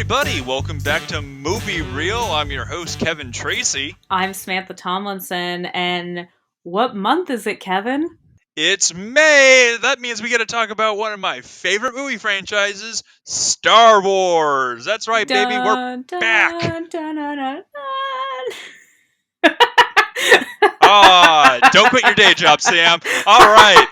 everybody. Welcome back to Movie Reel. I'm your host, Kevin Tracy. I'm Samantha Tomlinson, and what month is it, Kevin? It's May. That means we get to talk about one of my favorite movie franchises, Star Wars. That's right, baby. We're Dun, back. dun, dun, dun, dun, dun. Don't quit your day job, Sam. All right.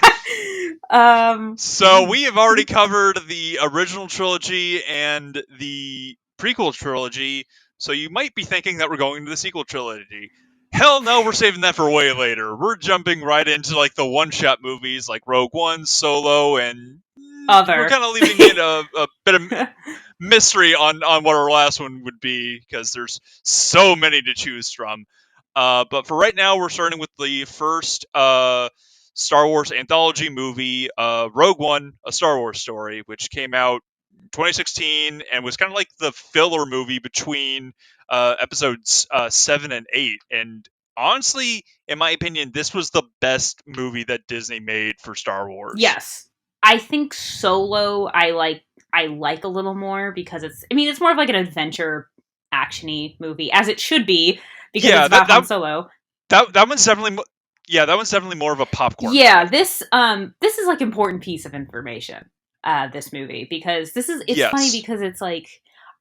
um, So we have already covered the original trilogy and the prequel trilogy. So you might be thinking that we're going to the sequel trilogy. Hell no, we're saving that for way later. We're jumping right into like the one-shot movies like Rogue One, Solo, and we're Other. kind of leaving it a bit of mystery on what our last one would be because there's so many to choose from. But for right now, we're starting with the first Star Wars anthology movie, Rogue One: A Star Wars Story, which came out in 2016 and was kind of like the filler movie between episodes 7 and 8. And honestly, in my opinion, this was the best movie that Disney made for Star Wars. Yes, I think Solo. I like a little more because it's more of like an adventure actiony movie, as it should be, because it's Yeah, about Han Solo. that one's definitely that one's definitely more of a popcorn Yeah, flick. this is like important piece of information. This movie, because it's funny Yes. because it's like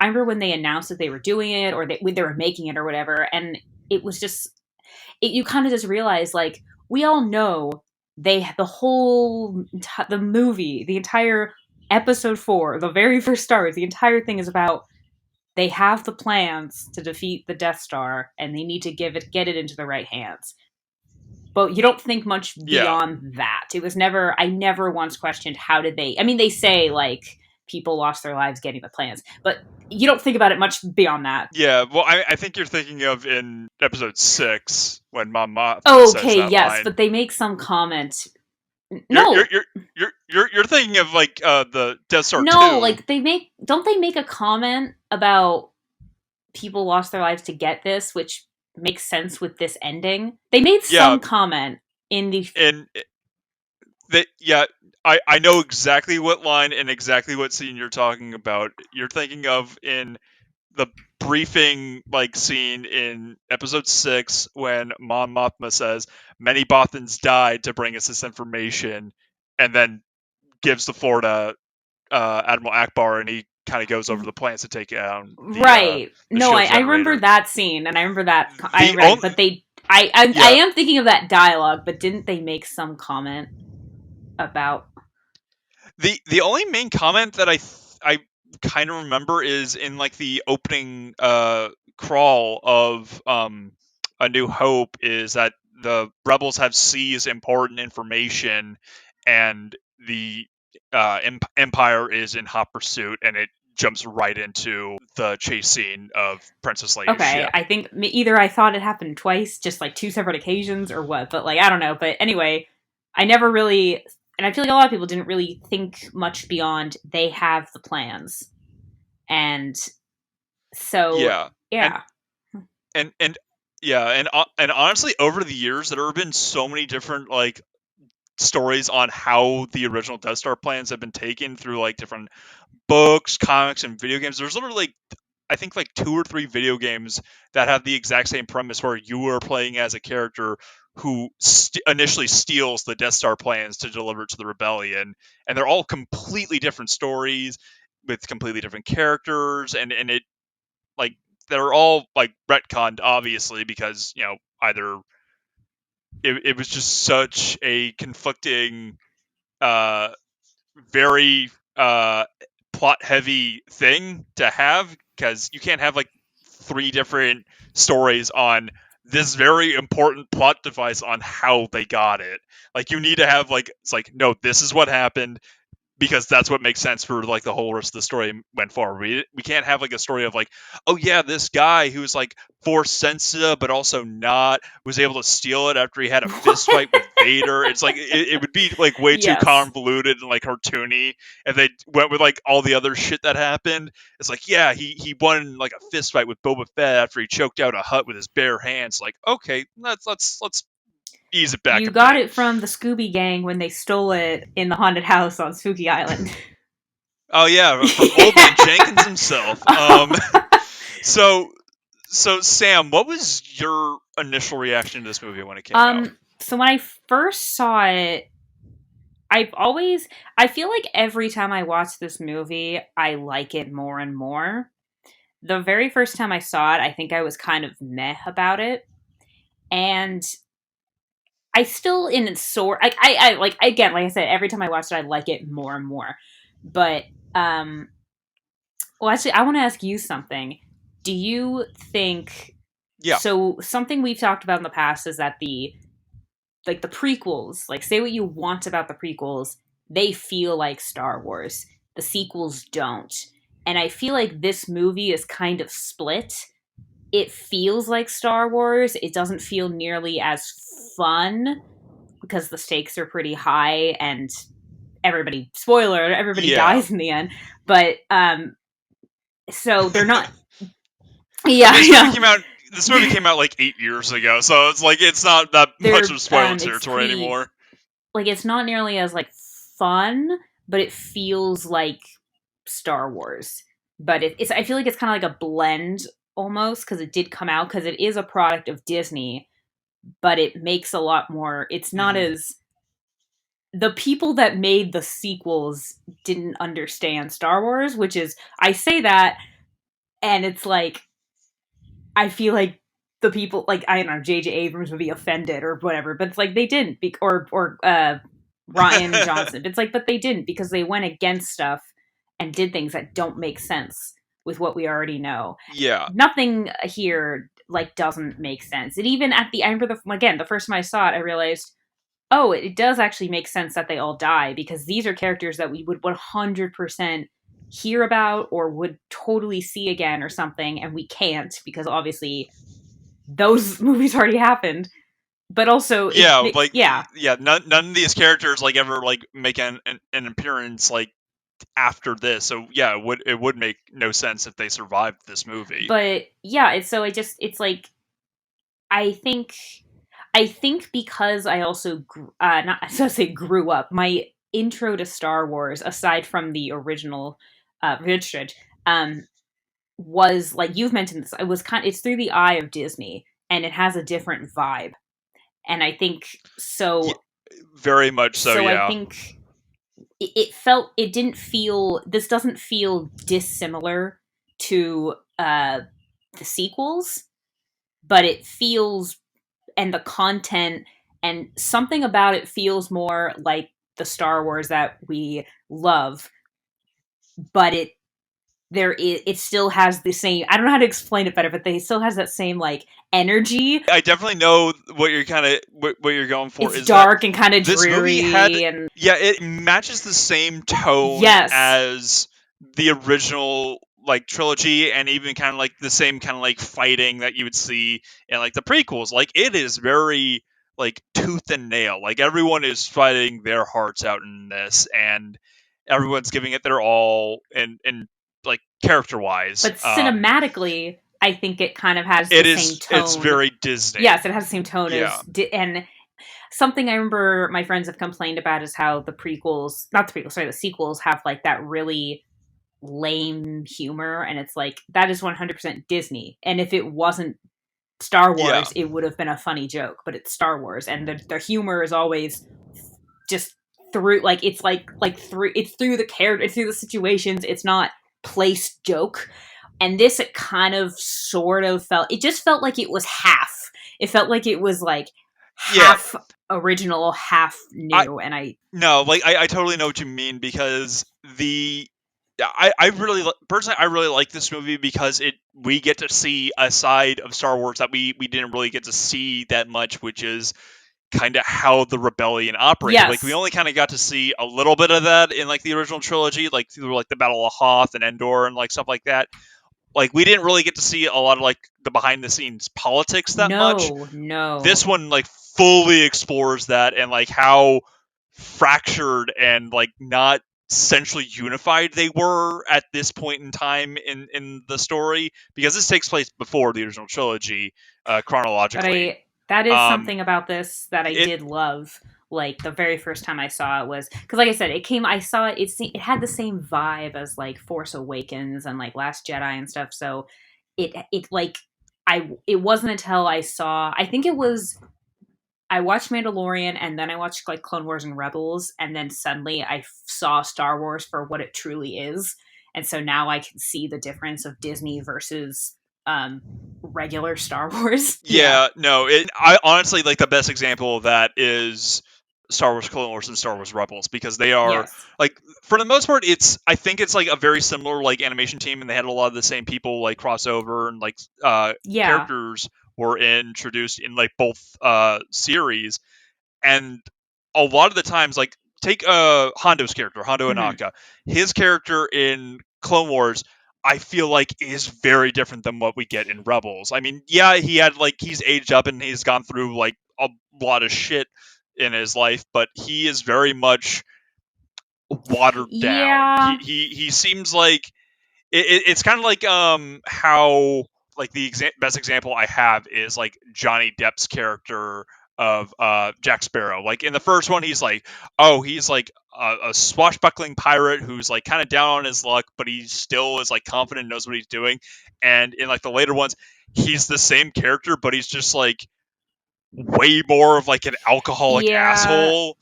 I remember when they announced that they were doing it, or they were making it or whatever, and it was just you kind of just realize, like, we all know the movie, the entire episode 4, the very first Star Wars, the entire thing is about they have the plans to defeat the Death Star, and they need to get it into the right hands, but you don't think much Yeah. beyond that. I never once questioned how did they, I mean, they say, like, people lost their lives getting the plans, but you don't think about it much beyond that. Yeah, well, I think you're thinking of in episode 6 when Mon Mothma says Okay, that yes, line. but they make some comment. You're you're No, you're you're thinking of like the Death Star no, 2. like, don't they make a comment about people lost their lives to get this, which makes sense with this ending? They made Yeah, some comment in the. and that yeah, I know exactly what line and exactly what scene you're talking about. You're thinking of in the briefing like scene in episode 6 when Mon Mothma says many Bothans died to bring us this information, and then gives the floor to Admiral Akbar, and he kind of goes over the plans to take down Right. the No, shield I remember generator. that scene, and I remember that. I The remember that, only but I yeah am thinking of that dialogue, but didn't they make some comment about. the only main comment that I kind of remember is in like the opening crawl of A New Hope, is that the rebels have seized important information, and the Empire is in hot pursuit, and it jumps right into the chase scene of Princess Leia's Okay, ship. I think either I thought it happened twice, just like two separate occasions, or what, but like, I don't know. But anyway, I never really. And I feel like a lot of people didn't really think much beyond they have the plans. And so, Yeah, and yeah. and yeah, and honestly, over the years, there have been so many different like stories on how the original Death Star plans have been taken through like different books, comics, and video games. There's literally like, I think like 2 or 3 video games that have the exact same premise where you are playing as a character who initially steals the Death Star plans to deliver to the rebellion, and they're all completely different stories with completely different characters, and it like they're all like retconned obviously because either it was just such a conflicting uh very plot heavy thing to have, because you can't have like 3 different stories on this very important plot device on how they got it. Like you need to have like, it's like, no, this is what happened, because that's what makes sense for like the whole rest of the story went forward. We can't have like a story of like, oh yeah, this guy who's like force sensitive but also not was able to steal it after he had a fist fight with Vader. It's like it would be like way too Yes. convoluted and like cartoony if they went with like all the other shit that happened. It's like, yeah, he won like a fist fight with Boba Fett after he choked out a hut with his bare hands. Like, okay, let's ease it back You a got bit. it from the Scooby Gang when they stole it in the haunted house on Spooky Island. Oh yeah, from Old Man Jenkins himself. So so Sam, what was your initial reaction to this movie when it came out? so when I first saw it, I've always I feel like every time I watch this movie, I like it more and more. The very first time I saw it, I think I was kind of meh about it. And I still in sort I like again, like I said, every time I watch it I like it more and more. But um well actually I want to ask you something. Do you think Yeah. so something we've talked about in the past is that the prequels, like say what you want about the prequels, they feel like Star Wars. The sequels don't. And I feel like this movie is kind of split. It feels like Star Wars. It doesn't feel nearly as fun because the stakes are pretty high and everybody Yeah. dies in the end. But so they're not I yeah, mean, yeah. This movie came out like 8 years ago, so it's like it's not that much They're of spoiler it's territory pretty anymore. like it's not nearly as like fun, but it feels like Star Wars. But it's I feel like it's kind of like a blend almost because it did come out because it is a product of Disney, but it makes a lot more. It's not Hmm. as the people that made the sequels didn't understand Star Wars, which is I say that and it's like I feel like the people like I don't know J.J. Abrams would be offended or whatever, but it's like they didn't or Ryan Johnson. It's like but they didn't because they went against stuff and did things that don't make sense with what we already know. Yeah. Nothing here like doesn't make sense. It even at the I remember the first time I saw it, I realized oh, it does actually make sense that they all die because these are characters that we would 100% hear about or would totally see again or something, and we can't because obviously those movies already happened. But also, it Yeah, makes like yeah, yeah, none of these characters like ever like make an appearance like after this. So yeah, it would make no sense if they survived this movie. but yeah, it's so I just it's like I think I think because I also not I was gonna say grew up. My intro to Star Wars, aside from the original Richard, um, was like you've mentioned this. It was it's through the eye of Disney, and it has a different vibe. And I think Yeah, so. very much so. So I Yeah. think it felt it didn't feel. This doesn't feel dissimilar to the sequels, but it feels and the content and something about it feels more like the Star Wars that we love, but it still has the same I don't know how to explain it better, but they still has that same like energy. I definitely know what you're kind of what you're going for It's is that dark and kind of this movie had dreary and yeah, it matches the same tone yes. as the original like trilogy and even kind of like the same kind of like fighting that you would see in like the prequels. Like it is very like tooth and nail. Like everyone is fighting their hearts out in this and everyone's giving it their all and like character wise. But cinematically, I think it kind of has the same It's tone. very Disney. Yes, it has the same tone Yeah. as and something I remember my friends have complained about is how the prequels, not the prequels, sorry, the sequels have like that really lame humor, and it's like that is 100% Disney. And if it wasn't Star Yeah. Wars, it would have been a funny joke, but it's Star Wars, and the humor is always just through like through it's through the character, it's through the situations. It's not placed joke. And this it kind of sort of felt it just felt like it was half. It felt like it was like Yeah. half original, half I new, and I No, like I totally know what you mean because the yeah, personally I really like this movie because it we get to see a side of Star Wars that we didn't really get to see that much, which is kind of how the rebellion operated. Like we yes, only kind of got to see a little bit of that in like the original trilogy, like through like the Battle of Hoth and Endor and like stuff like that. Like we didn't really get to see a lot of like the behind the scenes politics that much. no. This one like fully explores that and like how fractured and like not centrally unified they were at this point in time in the story because this takes place before the original trilogy But chronologically. I that is um something about this that I it did love Like the very first time I saw it was because, like I said, I saw it. It had the same vibe as like Force Awakens and like Last Jedi and stuff. So it like it wasn't until I saw. I think it was I watched Mandalorian and then I watched like Clone Wars and Rebels, and then suddenly I saw Star Wars for what it truly is, and so now I can see the difference of Disney versus um, regular Star Wars. Yeah. Yeah, no, I honestly like the best example of that is Star Wars Clone Wars and Star Wars Rebels, because they are Yes. like, for the most part, I think it's like a very similar like animation team, and they had a lot of the same people like crossover, and like Yeah. characters were introduced in like both series. And a lot of the times, like, take Hondo's character, Hondo Hmm. Inaka. His character in Clone Wars, I feel like, is very different than what we get in Rebels. I mean, yeah, he's aged up and he's gone through like a lot of shit in his life, but he is very much watered down. He Yeah. he he seems like it's kind of like how, like, the best example I have is like Johnny Depp's character of Jack Sparrow. Like, in the first one, he's like, oh, he's like a swashbuckling pirate who's like kind of down on his luck, but he still is like confident and knows what he's doing. And in like the later ones, he's the same character, but he's just like way more of like an alcoholic Yeah. asshole.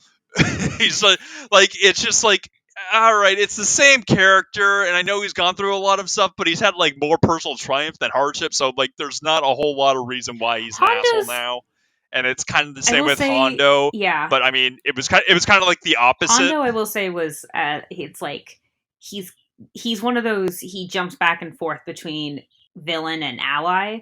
He's like it's just like, all right, it's the same character, and I know he's gone through a lot of stuff, but he's had like more personal triumph than hardship, so like there's not a whole lot of reason why he's an asshole Hondo's. now. And it's kind of the I same will with say, Hondo, yeah. but I mean, it was kind of like the opposite. Hondo, I will say, was it's like he's he's one of those. He jumps back and forth between villain and ally,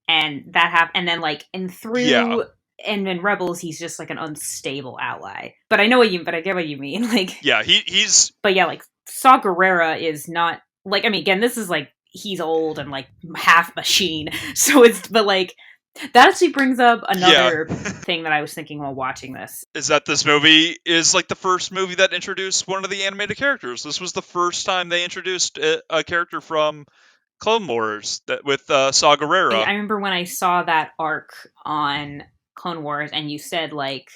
and and then like and Yeah, through and in Rebels, he's just like an unstable ally. But I know what you. But I get what you mean. Like, yeah, he's but yeah, like Saw Gerrera is not like. I mean, again, this is like he's old and like half machine. So it's but like that actually brings up yeah. another thing that I was thinking while watching this. Is that this movie is like the first movie that introduced one of the animated characters. This was the first time they introduced a character from Clone Wars that with Saw Gerrera. I remember when I saw that arc on Clone Wars, and you said like,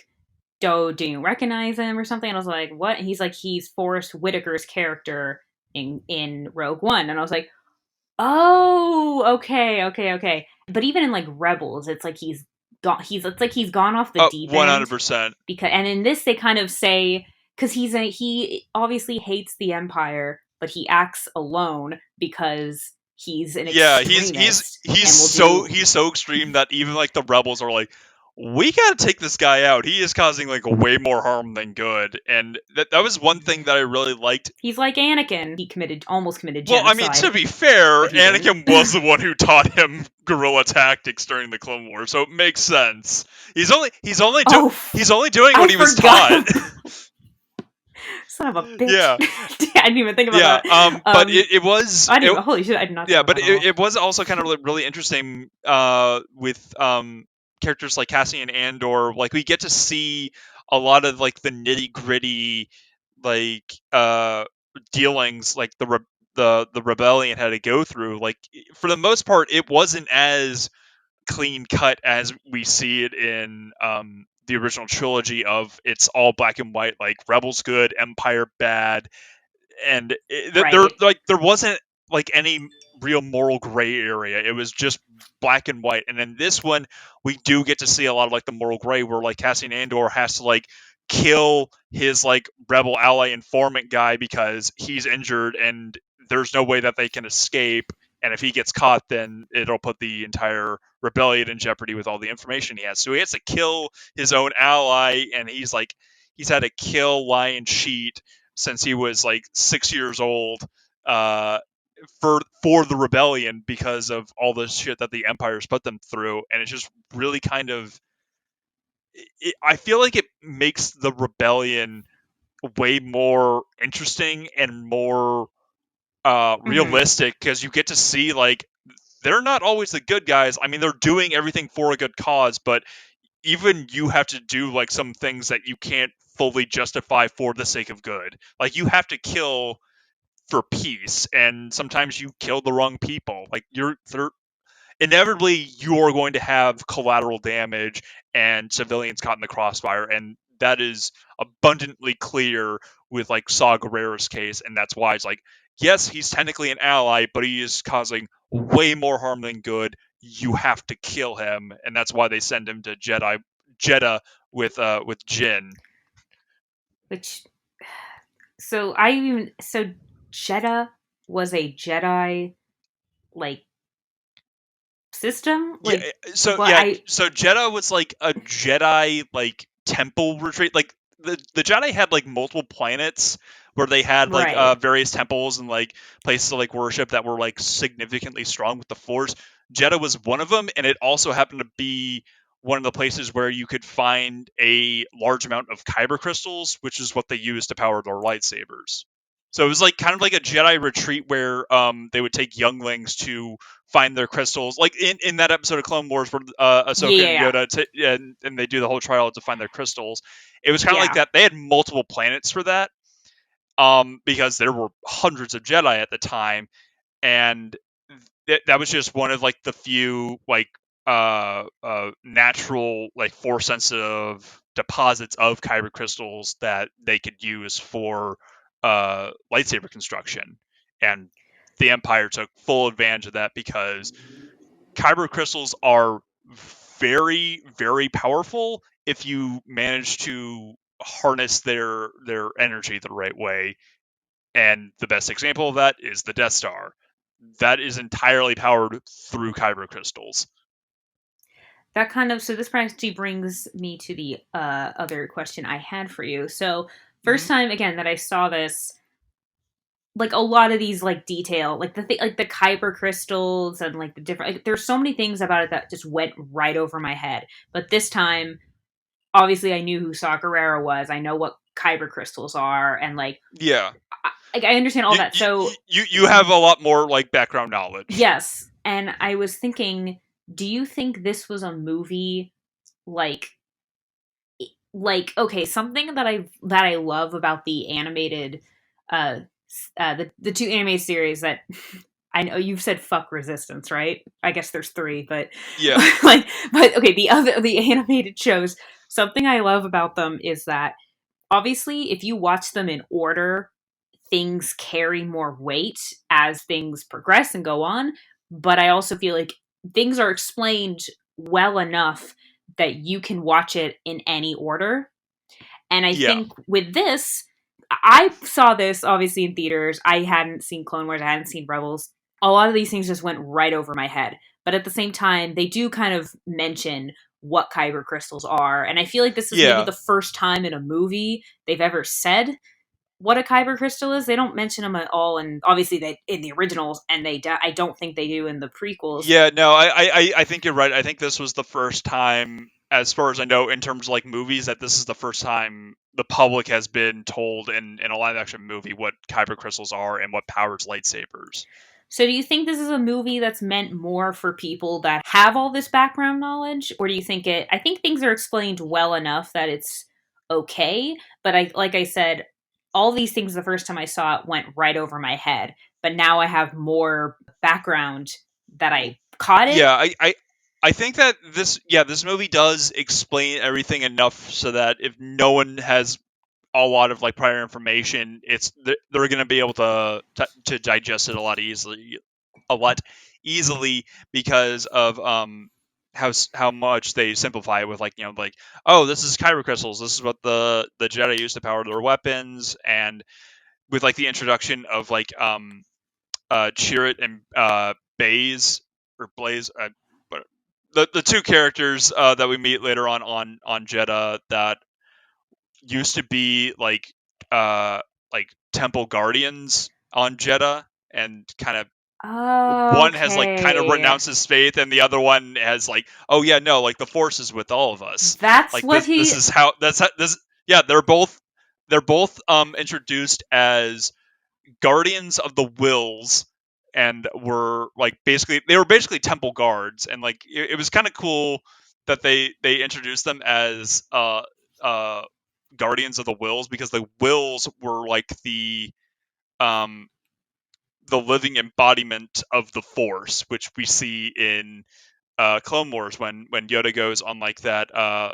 do you recognize him or something?" And I was like, "What?" And he's like, "He's Forrest Whitaker's character in Rogue One," and I was like, "Oh, okay, okay, okay." But even in like Rebels, it's like it's like he's gone off the Oh, deep end 100%. because, and in this they kind of say because he obviously hates the Empire, but he acts alone because he's an Yeah, he's extremist he's and will so do. he's so extreme that even like the rebels are like, we gotta take this guy out. He is causing like way more harm than good, and that was one thing that I really liked. He's like Anakin. He almost committed Well, I mean, to genocide, be fair, but he didn't. Anakin was the one who taught him guerrilla tactics during the Clone Wars, so it makes sense. Oh, He's only doing I what he was taught. forgot. Son of a bitch. Yeah, I didn't even think about yeah. that. But it was I didn't even. Holy shit! I did not think yeah, about but that at all. it was also kind of really interesting with characters like Cassian Andor. Like, we get to see a lot of like the nitty gritty like dealings like the rebellion had to go through. Like, for the most part, it wasn't as clean cut as we see it in the original trilogy of it's all black and white, like rebels good, empire bad, and Right. there wasn't like any real moral gray area. It was just black and white. And in this one, we do get to see a lot of like the moral gray, where like Cassian Andor has to like kill his like rebel ally informant guy because he's injured, and there's no way that they can escape. And if he gets caught, then it'll put the entire rebellion in jeopardy with all the information he has. So he has to kill his own ally, and he's had to kill Lion Cheat since he was like 6 years old, uh, for the rebellion, because of all the shit that the Empire's put them through. And it's just really kind of, I feel like it makes the rebellion way more interesting and more Mm-hmm. realistic, because you get to see like they're not always the good guys. I mean, they're doing everything for a good cause, but even you have to do like some things that you can't fully justify for the sake of good. Like, you have to kill for peace, and sometimes you kill the wrong people. Like, inevitably you are going to have collateral damage and civilians caught in the crossfire, and that is abundantly clear with like Saw Gerrera's case, and that's why it's like, yes, he's technically an ally, but he is causing way more harm than good. You have to kill him, and that's why they send him to Jeddah with Jin. Which so Jeddah was a Jedi like system? Yeah, Like what yeah, I so Jeddah was like a Jedi like temple retreat. Like the Jedi had like multiple planets where they had like right. various temples and like places to like worship that were like significantly strong with the Force. Jeddah was one of them, and it also happened to be one of the places where you could find a large amount of kyber crystals, which is what they used to power their lightsabers. So it was like kind of like a Jedi retreat where they would take younglings to find their crystals, like in that episode of Clone Wars where Ahsoka and Yeah. Yoda and they do the whole trial to find their crystals. It was kind of like Yeah. that. They had multiple planets for that, because there were hundreds of Jedi at the time, and that was just one of like the few like natural like force sensitive deposits of kyber crystals that they could use for lightsaber construction, and the Empire took full advantage of that because kyber crystals are very very powerful if you manage to harness their energy the right way, and the best example of that is the Death Star. That is entirely powered through kyber crystals. That kind of so this actually brings me to the other question I had for you. So first Hmm. time again that I saw this, like a lot of these like detail, like like the kyber crystals and like the different like, there's so many things about it that just went right over my head. But this time, obviously, I knew who Saw Gerrera was. I know what kyber crystals are, and Yeah, I understand all you, that. you So you have a lot more like background knowledge. yes, and I was thinking, do you think this was a movie like okay, something that I love about the animated uh the two animated series that I know you've said fuck Resistance, right? I guess there's three, but Yeah, but okay, the animated shows, something I love about them is that obviously if you watch them in order, things carry more weight as things progress and go on, but I also feel like things are explained well enough that you can watch it in any order. And I yeah, think with this, I saw this obviously in theaters. I hadn't seen Clone Wars, I hadn't seen Rebels. A lot of these things just went right over my head. But at the same time, they do kind of mention what kyber crystals are. And I feel like this is maybe yeah. the first time in a movie they've ever said what a kyber crystal is. They don't mention them at all, and obviously they in the originals, and I don't think they do in the prequels. Yeah, no, I think you're right. I think this was the first time, as far as I know, in terms of like movies, that this is the first time the public has been told in a live action movie what kyber crystals are and what powers lightsabers. So do you think this is a movie that's meant more for people that have all this background knowledge, or do you think I think things are explained well enough that it's okay, but I like I said, all these things the first time I saw it went right over my head, but now I have more background that I caught it. Yeah, I think that this movie does explain everything enough so that if no one has a lot of like prior information, they're going to be able to digest it a lot easily because of how much they simplify it with like like, oh, this is kyber crystals, this is what the Jedi use to power their weapons, and with like the introduction of like Chirrut and Baze or Blaze, but the two characters that we meet later on Jeddah that used to be uh like temple guardians on Jeddah, and kind of one has like kind of Okay. renounced his faith, and the other one has like, oh yeah, no, like the Force is with all of us. That's Like what this he is how that's how, this yeah, they're both introduced as guardians of the wills, and they were basically temple guards, and like it was kind of cool that they introduced them as uh guardians of the wills, because the wills were like um the living embodiment of the Force, which we see in Clone Wars when Yoda goes on like that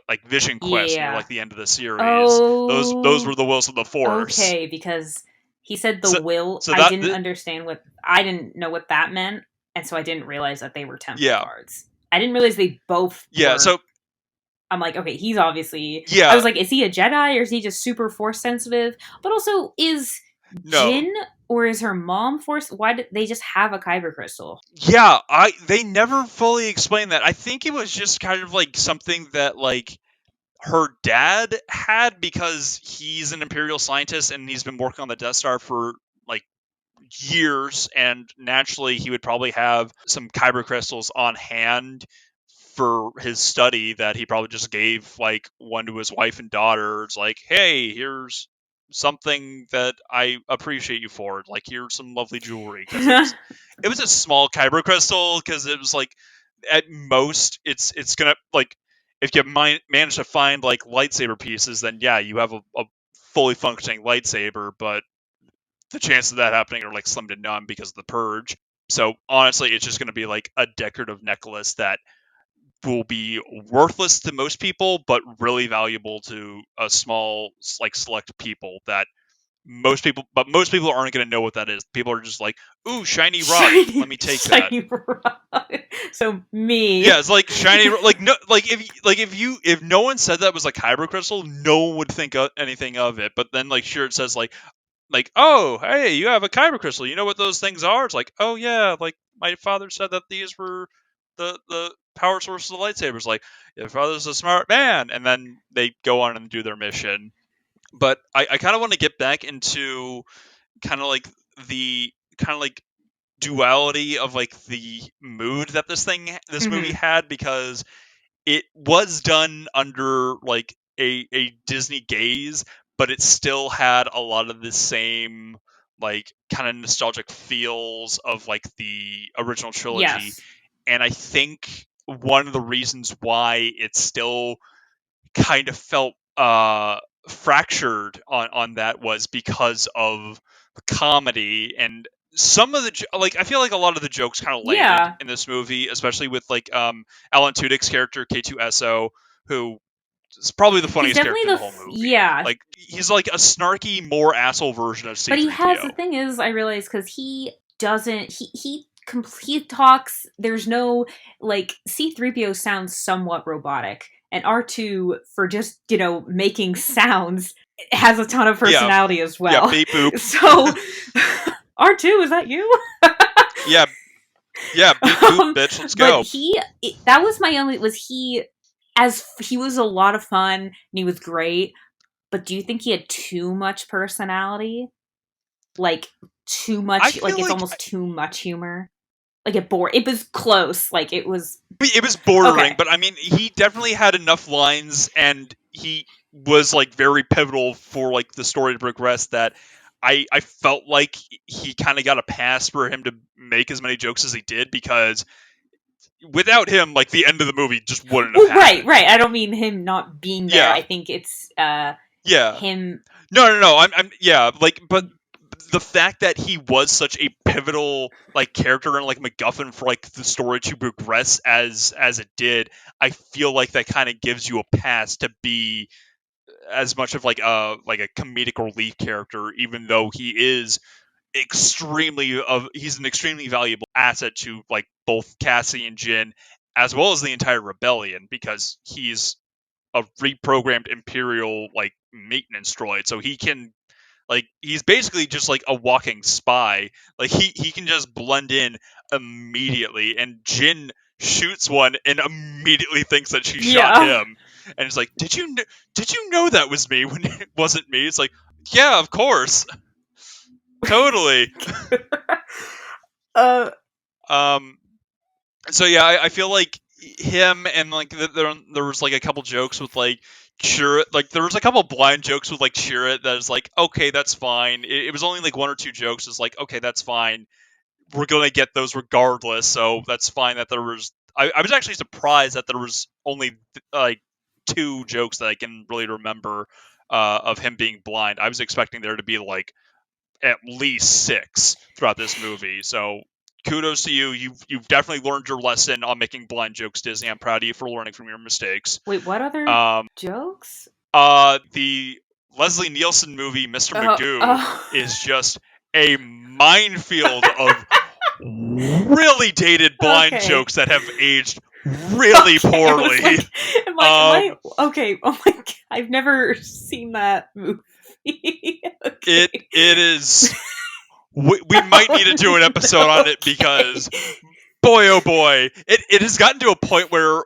like vision quest near Yeah. like the end of the series. Those Oh, were the wills of the Force. okay, because he said the So will. so I that didn't understand what I didn't know what that meant, and so I didn't realize that they were temple yeah guards. I didn't realize they both yeah were. so I'm like, okay, he's obviously. I yeah was like, is he a Jedi or is he just super force sensitive? But also, is no Jin or is her mom force? Why did they just have a kyber crystal? yeah I they never fully explained that. I think it was just kind of like something that like her dad had because he's an imperial scientist and he's been working on the Death Star for like years, and naturally he would probably have some kyber crystals on hand for his study that he probably just gave like one to his wife and daughter. It's like, hey, here's something that I appreciate you for. Like, here's some lovely jewelry, because it was a small kyber crystal, because it was like at most it's gonna like if you manage to find like lightsaber pieces, then yeah, you have a fully functioning lightsaber, but the chances of that happening are like slim to none because of the purge. So honestly, it's just going to be like a decorative necklace that will be worthless to most people, but really valuable to a small, like select people that most people aren't going to know what that is. People are just like, ooh, shiny rock. Let Shiny, me take that. shiny rock. So me. Yeah, it's like shiny, like no, like if no one said that was like kyber crystal, no one would think anything of it. But then like sure, it says like, oh, hey, you have a kyber crystal. You know what those things are? It's like, oh yeah, like my father said that these were the power sources of lightsabers. Like, your father's a smart man, and then they go on and do their mission. But I kind of want to get back into kind of like the kind of like duality of like the mood that this movie Hmm. had, because it was done under like a Disney gaze, but it still had a lot of the same like kind of nostalgic feels of like the original trilogy. Yes. And I think one of the reasons why it still kind of felt fractured on that was because of the comedy. And some of the like I feel like a lot of the jokes kind of landed Yeah. in this movie, especially with like Alan Tudyk's character K2SO, who is probably the He's funniest definitely character in the whole movie. yeah. Like, he's like a snarky, more asshole version of But he has C3PO. the thing is, I realize because he doesn't he talks. There's no like C-3PO sounds somewhat robotic, and R2 for just making sounds has a ton of Yeah, personality as yeah, well. beep boop. So R2, is that you? Yeah, yeah, beep boop, um, bitch. Let's but go. that was my only was he as he was a lot of fun and he was great. But do you think he had too much personality? Like too I much, like feel it's like almost too much humor. Like it bore. It was close. Like it was it was bordering, okay. but I mean, he definitely had enough lines, and he was like very pivotal for like the story to progress. That I felt like he kind of got a pass for him to make as many jokes as he did, because without him, like the end of the movie just wouldn't have Well, right, happened. right. I don't mean him not being there. Yeah, I think it's yeah. him. No. I'm yeah, like, but the fact that he was such a pivotal like character and like MacGuffin for like the story to progress as it did, I feel like that kind of gives you a pass to be as much of like a comedic relief character, even though he is he's an extremely valuable asset to like both Cassie and Jin, as well as the entire rebellion, because he's a reprogrammed Imperial like maintenance droid, so he can like he's basically just like a walking spy. Like he can just blend in immediately, and Jin shoots one and immediately thinks that she shot Yeah. him, and it's like, did you know that was me when it wasn't me? It's like, yeah, of course, totally. uh. Um, so yeah, I feel like him and like there was like a couple jokes with like Chirrut, like there was a couple blind jokes with like Chirrut that is like, okay, that's fine. It was only like one or two jokes. It's like, okay, that's fine. We're gonna get those regardless, so that's fine. That there was, I was actually surprised that there was only like two jokes that I can really remember of him being blind. I was expecting there to be like at least six throughout this movie. So kudos to you. You've definitely learned your lesson on making blind jokes, Disney. I'm proud of you for learning from your mistakes. Wait, what other Um, jokes? the Leslie Nielsen movie, Mr. Oh, Magoo, oh. is just a minefield of really dated blind Okay. jokes that have aged really Okay, I was poorly. like, am I Um, okay? Oh my god, I've never seen that movie. it Okay. it is. We might need to do an episode on it Okay. because boy, oh boy, it has gotten to a point where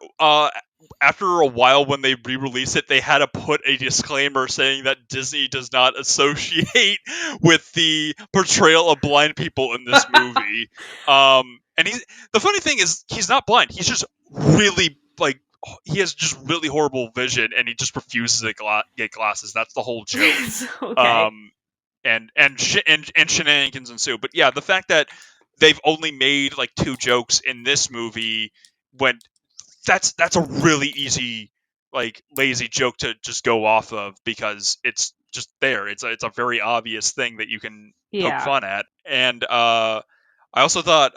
after a while when they re-release it, they had to put a disclaimer saying that Disney does not associate with the portrayal of blind people in this movie. And the funny thing is he's not blind. He's just really like he has just really horrible vision, and he just refuses to get glasses. That's the whole joke. Okay. Um, and shenanigans ensue. But yeah, the fact that they've only made like 2 jokes in this movie when that's a really easy like lazy joke to just go off of because it's just there. It's a very obvious thing that you can poke Yeah. fun at. And I also thought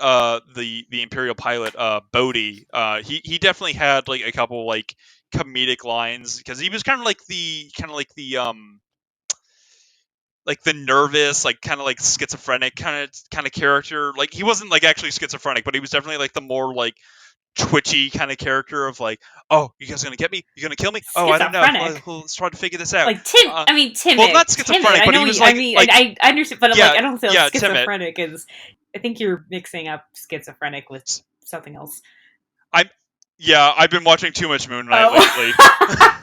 the Imperial pilot Bodhi he definitely had like a couple like comedic lines because he was kind of like the nervous, like kind of like schizophrenic kind of character. Like he wasn't like actually schizophrenic, but he was definitely like the more like twitchy kind of character of like, oh, you guys gonna get me? You gonna kill me? Oh, I don't know. Schizophrenic. Let's try to figure this out. Like Tim, Uh, I mean well, timid, not timid. schizophrenic, I but know. he was I like mean, like I understand, but yeah like I don't feel yeah timid. schizophrenic is. I think you're mixing up schizophrenic with something else. I'm yeah. I've been watching too much Moon Knight lately. Oh,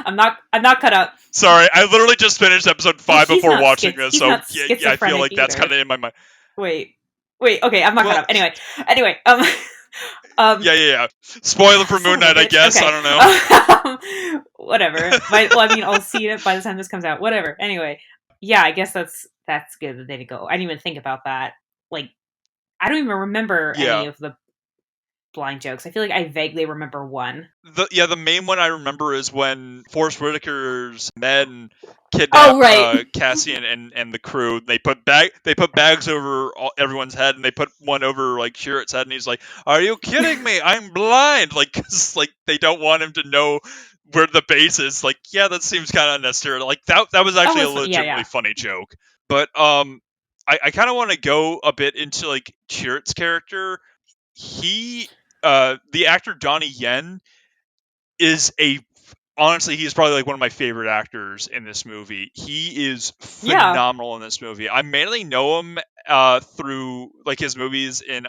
I'm not. I'm not cut up. Sorry, I literally just finished episode Well, 5 before watching this, he's so not yeah, I feel schizophrenic like that's kind either. of in my mind. Wait, wait. Okay, I'm not caught Well, up. Anyway. Um. yeah. Spoiler for Moon Son of a Knight, I bitch. guess. Okay. I don't know. Whatever. Well, I mean, I'll see it by the time this comes out. Whatever. Anyway, yeah. I guess that's good that they did go. I didn't even think about that. Like, I don't even remember any Yeah. of the blind jokes. I feel like I vaguely remember one. The main one I remember is when Forrest Whitaker's men Oh, kidnap right. Cassian and the crew. They put bags over everyone's head, and they put one over like Sherritt's head, and he's like, "Are you kidding me? I'm blind!" Like, 'cause, like they don't want him to know where the base is. Like, yeah, that seems kind of unnecessary. Like that was actually a legitimately funny joke. But I kind of want to go a bit into like Sherritt's character. He the actor Donnie Yen is honestly he's probably like one of my favorite actors in this movie. He is Yeah. phenomenal in this movie. I mainly know him through like his movies in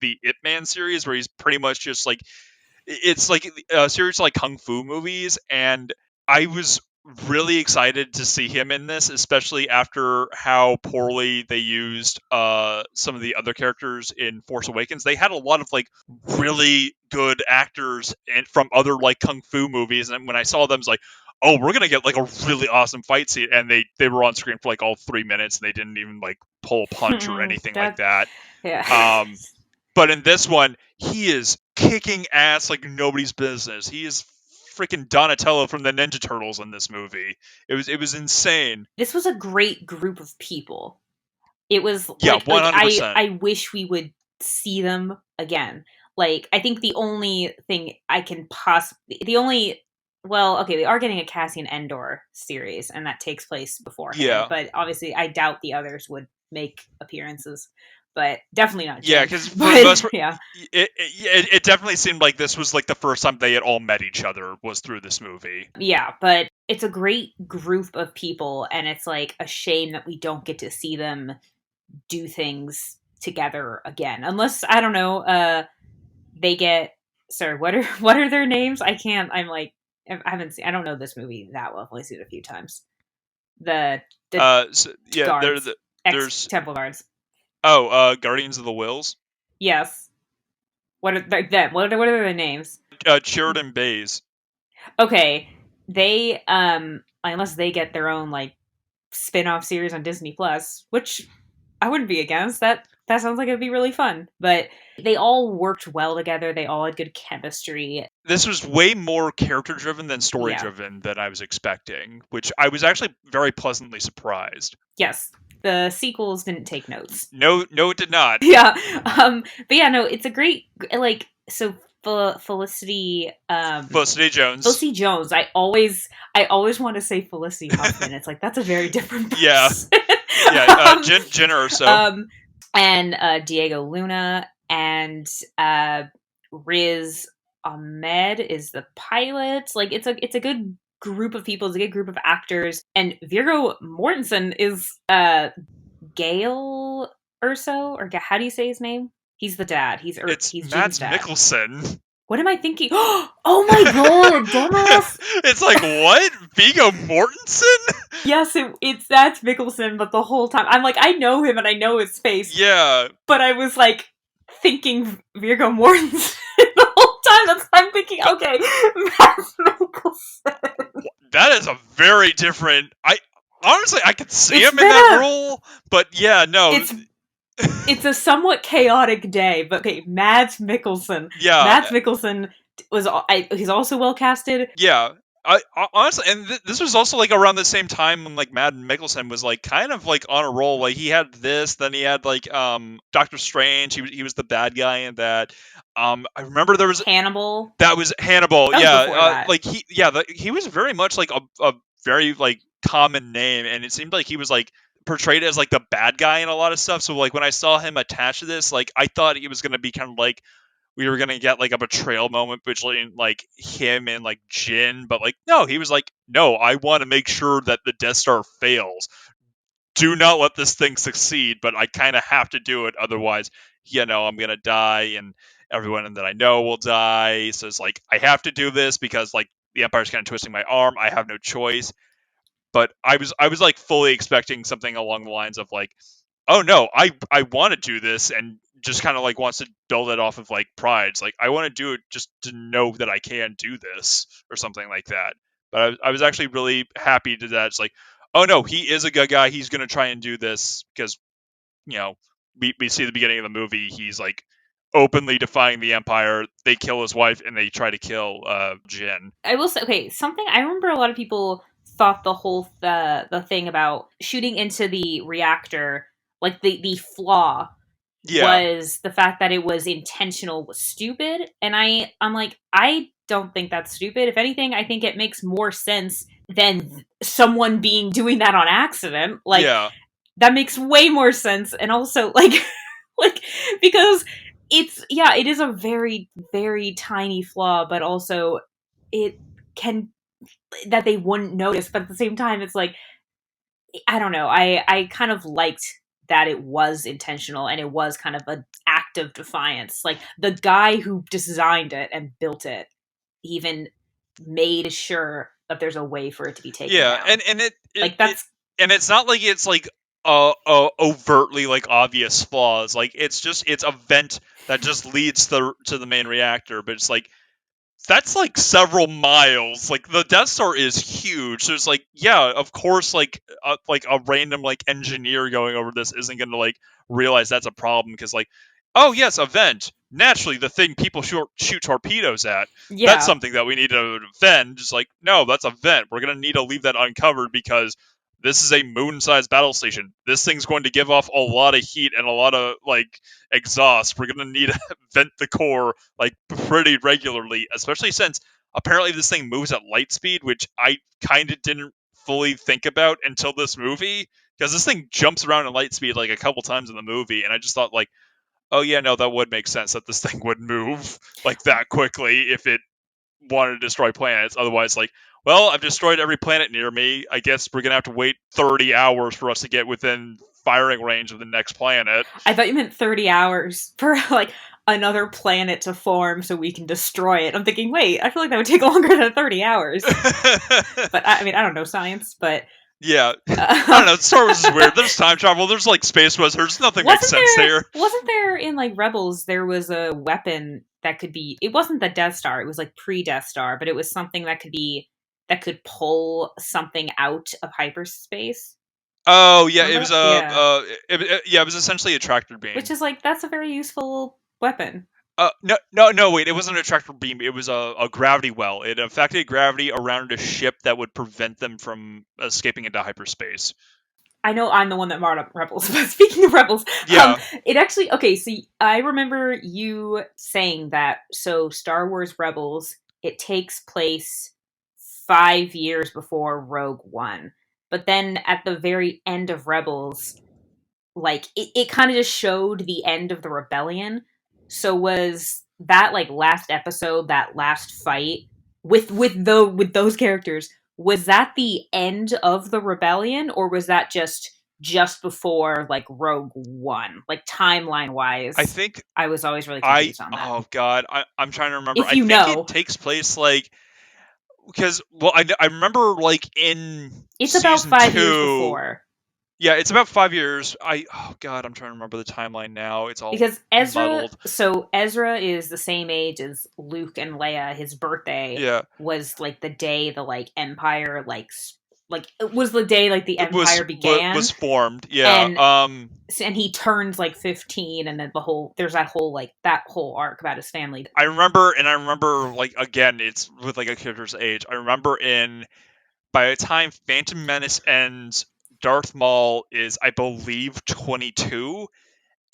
the Ip Man series where he's pretty much just like it's like a series of like kung fu movies, and I was really excited to see him in this, especially after how poorly they used some of the other characters in Force Awakens. They had a lot of like really good actors and from other like kung fu movies, and when I saw them, I was like, oh, we're gonna get like a really awesome fight scene, and they were on screen for like all 3 minutes, and they didn't even like pull a punch or anything like that. Yeah. But in this one, he is kicking ass like nobody's business. He is freaking Donatello from the Ninja Turtles in this movie. It was insane. This was a great group of people. It was Yeah, like 100%. I wish we would see them again. Like I think the only thing I can possibly the only well, okay, we are getting a Cassian Endor series, and that takes place beforehand. Yeah. But obviously, I doubt the others would make appearances. But definitely not Yeah, Jin. because for the most But part, yeah, it definitely seemed like this was like the first time they had all met each other was through this movie. yeah. But it's a great group of people, and it's like a shame that we don't get to see them do things together again, unless I don't know. They get sorry. What are their names? I can't. I'm like I haven't seen. I don't know this movie that well. I've only seen it a few times. The So, yeah, guards, ex there's temple guards. Guardians of the Wills. Yes. What are them? What are their names? Sheridan Bays. Okay, they unless they get their own like spin-off series on Disney Plus, which I wouldn't be against. That sounds like it'd be really fun. But they all worked well together. They all had good chemistry. This was way more character driven than story driven than I was expecting, which I was actually very pleasantly surprised. Yes. the sequels didn't take notes. No, it did not. Yeah. But yeah, no, it's a great like so Felicity Felicity Jones. Felicity Jones. I always want to say Felicity Huffman. It's like that's a very different Yeah. person. Yeah, Jen Erso. And Diego Luna and Riz Ahmed is the pilot. Like it's a good group of people. It's a good group of actors. And Viggo Mortensen is Gale Urso, or how do you say his name? He's the dad. He's Mads Jin's dad. Mikkelsen. What am I thinking? Oh my god, dumbass! It's like, what? Viggo Mortensen? Yes, that's Mikkelsen, but the whole time I'm like, I know him and I know his face. Yeah. But I was like thinking Viggo Mortensen the whole time. That's why I'm thinking, okay, Mads Mikkelsen. That is a very different. Honestly, I could see It's him in that role, but yeah, no. It's a somewhat chaotic day, but okay, Mads Mikkelsen. Yeah. Mads Mikkelsen he's also well casted. Yeah. I honestly, and this was also like around the same time when like Mads Mikkelsen was like kind of like on a roll. Like he had this, then he had like Doctor Strange. He was the bad guy in that. I remember there was Hannibal. That was Hannibal. That was yeah, before that. like he was very much like a very like common name, and it seemed like he was like portrayed as like the bad guy in a lot of stuff. So like when I saw him attached to this, like I thought he was gonna be kind of like we were gonna get like a betrayal moment between like him and like Jin, but like no, he was like, no, I want to make sure that the Death Star fails. Do not let this thing succeed, but I kind of have to do it, otherwise, I'm gonna die, and everyone that I know will die. So it's like I have to do this because like the Empire's kind of twisting my arm. I have no choice. But I was like fully expecting something along the lines of like, oh no, I want to do this, and just kind of like wants to build it off of like pride. It's like I want to do it just to know that I can do this or something like that. But I was actually really happy to that. It's like, oh no, he is a good guy. He's gonna try and do this because we see at the beginning of the movie he's like openly defying the Empire. They kill his wife and they try to kill Jin. I will say, okay, something I remember a lot of people thought the thing about shooting into the reactor, like the flaw was the fact that it was intentional, was stupid. And I'm like, I don't think that's stupid. If anything, I think it makes more sense than someone doing that on accident. Like that makes way more sense. And also like because it is a very, very tiny flaw, but also it can that they wouldn't notice. But at the same time, it's like, I don't know. I kind of liked that it was intentional and it was kind of an act of defiance. Like the guy who designed it and built it even made sure that there's a way for it to be taken down. and it's not like it's like overtly like obvious flaws. Like it's a vent that just leads to the main reactor, but it's like that's like several miles. Like the Death Star is huge. There's like, yeah, of course, like a random like engineer going over this isn't going to like realize that's a problem because like, oh yes, a vent. Naturally, the thing people shoot torpedoes at. Yeah. That's something that we need to vent. Just like, no, that's a vent. We're going to need to leave that uncovered because this is a moon-sized battle station. This thing's going to give off a lot of heat and a lot of like exhaust. We're going to need to vent the core like pretty regularly, especially since apparently this thing moves at light speed, which I kind of didn't fully think about until this movie, because this thing jumps around at light speed like a couple times in the movie, and I just thought like, oh yeah, no, that would make sense that this thing would move like that quickly if it wanted to destroy planets. Otherwise, like, well, I've destroyed every planet near me. I guess we're going to have to wait 30 hours for us to get within firing range of the next planet. I thought you meant 30 hours for, like, another planet to form so we can destroy it. I'm thinking, wait, I feel like that would take longer than 30 hours. But, I mean, I don't know science, but... Yeah. I don't know, Star Wars is weird. There's time travel, there's, like, space weathers. Nothing makes sense there. Wasn't there, in, like, Rebels, there was a weapon that could be... It wasn't the Death Star, it was, like, pre-Death Star, but it was something that could pull something out of hyperspace. Oh yeah, remember? It was essentially a tractor beam, which is like that's a very useful weapon. No, wait, it wasn't a tractor beam. It was a gravity well. It affected gravity around a ship that would prevent them from escaping into hyperspace. I know I'm the one that brought up Rebels, but speaking of Rebels, Yeah, it actually okay. So I remember you saying that. So Star Wars Rebels, it takes place 5 years before Rogue One, but then at the very end of Rebels, like it kind of just showed the end of the rebellion. So was that like last episode, that last fight with those characters, was that the end of the rebellion, or was that just before like Rogue One, like timeline I wise? think I was always really I. confused on that. Oh God, I'm trying to remember. If I you think it know, takes place like because well, I remember like in it's about season 5 years two. before. Yeah, it's about 5 years. Oh God, I'm trying to remember the timeline now. It's all Because Ezra, muddled. so Ezra is the same age as Luke and Leia. His birthday Yeah, was like the day the like Empire like it was the day like the it Empire was began, formed. Yeah. and he turns like 15, and then there's that whole arc about his family. I remember like again, it's with like a character's age. I remember in by the time Phantom Menace ends, Darth Maul is I believe 22,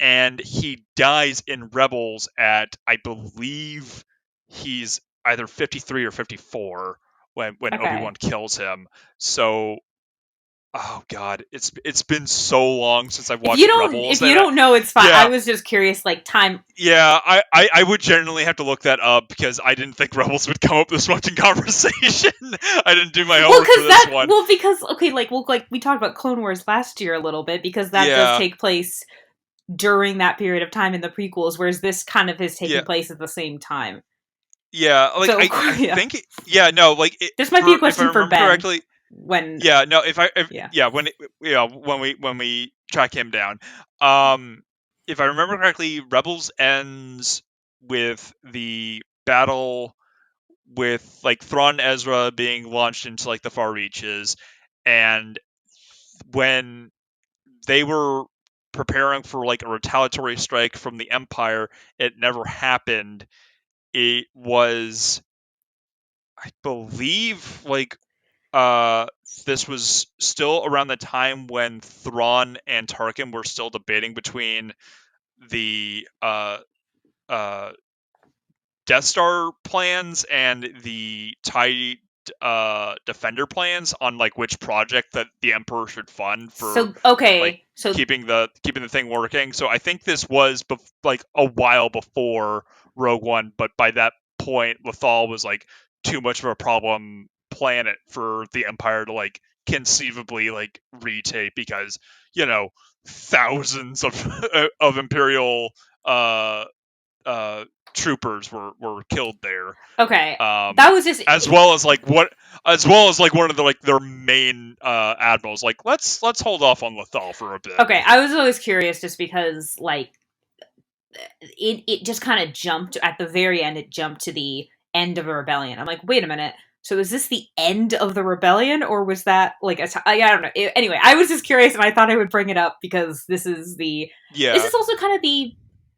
and he dies in Rebels at I believe he's either 53 or 54 when Okay. Obi-Wan kills him. So oh God, it's been so long since I've watched Rebels If you that don't know, it's fine. I yeah, was just curious, like time. yeah, I would generally have to look that up because I didn't think Rebels would come up this much in conversation. I didn't do my homework for this one. Because okay, like we talked about Clone Wars last year a little bit, because that does Yeah, take place during that period of time in the prequels, whereas this kind of is yeah, taking place at the same time. yeah. Like So of I course, yeah, think yeah, no, like this might be a for if I question for remember Ben correctly, when, yeah, no, if yeah. yeah, when we track him down, um, if I remember correctly, Rebels ends with the battle with like Thrawn and Ezra being launched into like the far reaches, and when they were preparing for like a retaliatory strike from the Empire, it never happened. It was, I believe, like uh this was still around the time when Thrawn and Tarkin were still debating between the uh Death Star plans and the TIE Defender plans on like which project that the Emperor should fund for So like okay, so keeping the thing working. So I think this was like a while before Rogue One, but by that point, Lothal was like too much of a problem planet for the Empire to like conceivably like retake because thousands of of Imperial uh uh troopers were killed there, okay, um that was just as well as like what as well as like one of the like their main admirals like let's hold off on Lothal for a bit. okay. I was always curious just because like it just kind of jumped at the very end. It jumped to the end of a rebellion. I'm like, wait a minute. So is this the end of the rebellion, or was that like I don't know. Anyway, I was just curious, and I thought I would bring it up because this Yeah, is also kind of the,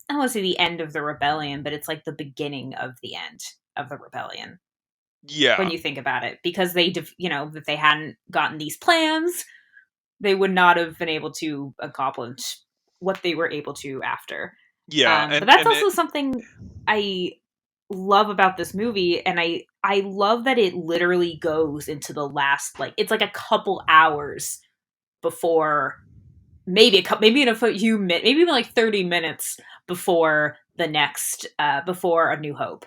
I don't want to say the end of the rebellion, but it's like the beginning of the end of the rebellion when yeah, you think about it, because if they hadn't gotten these plans, they would not have been able to accomplish what they were able to after. yeah, But and that's and it, also something I love about this movie, and I love that it literally goes into the last, like it's like a couple hours before, maybe in a few minutes, maybe even like 30 minutes before the next before A New Hope.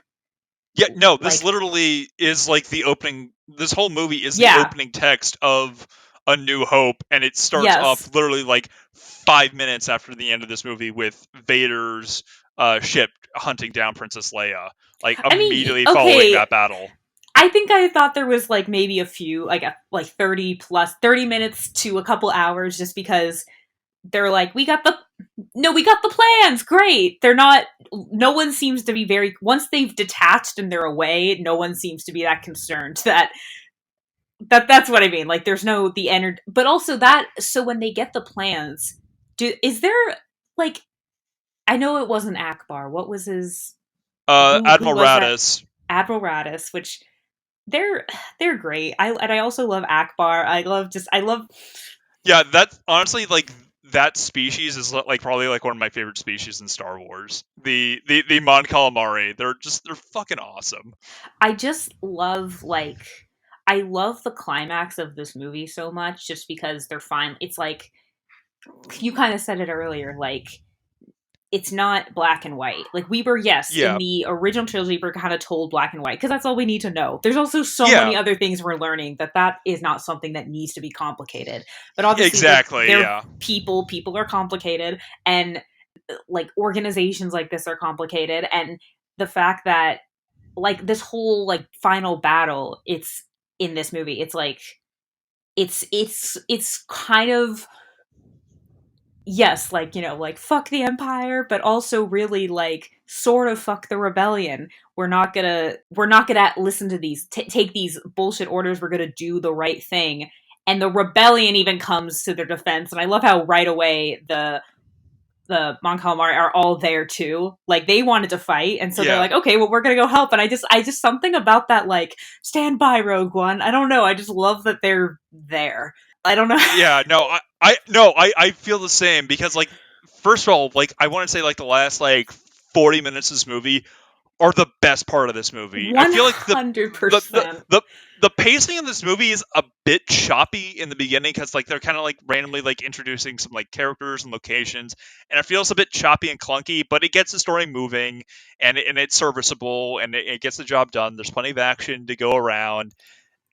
yeah, no, this Like literally is like the opening. This whole movie is the yeah, opening text of A New Hope, and it starts yes. off literally like 5 minutes after the end of this movie with Vader's ship hunting down Princess Leia, like I mean, immediately following okay, that battle. I think I thought there was like maybe a few like 30 minutes to a couple hours, just because they're like, we got the plans, great. They're not, no one seems to be very, once they've detached and they're away, no one seems to be that concerned that's what I mean. Like there's no the energy, but also that, so when they get the plans, is there like, I know it wasn't Akbar, what was his, who Admiral was that? Raddus. Admiral Radis, which they're they're great. I also love Akbar. I love Yeah, that's honestly like that species is like probably like one of my favorite species in Star Wars. The Mon Calamari, they're fucking awesome. I just love like I love the climax of this movie so much just because they're fine. It's like you kind of said it earlier, like it's not black and white. Like we were, yes, in Yeah, the original trilogy, we're kind of told black and white because that's all we need to know. There's also so yeah, many other things we're learning that that is not something that needs to be complicated. But obviously, exactly. they're Yeah, people. People are complicated, and like organizations like this are complicated. And the fact that like this whole like final battle, it's in this movie. It's like it's kind of yes, like, you know, like fuck the empire, but also really like sort of fuck the rebellion. We're not gonna listen to these take these bullshit orders. We're gonna do the right thing. And the rebellion even comes to their defense. And I love how right away the Mon Calamari are all there too. Like they wanted to fight, and so they're yeah, like, okay, well we're gonna go help. And I just something about that like stand by Rogue One. I don't know. I just love that they're there. I don't know. yeah. No, I feel the same because like first of all, like I want to say like the last like 40 minutes of this movie are the best part of this movie. I One feel like hundred the the percent. the the pacing of this movie is a bit choppy in the beginning because like they're kind of like randomly like introducing some like characters and locations, and it feels a bit choppy and clunky, but it gets the story moving and it's serviceable and it gets the job done. There's plenty of action to go around,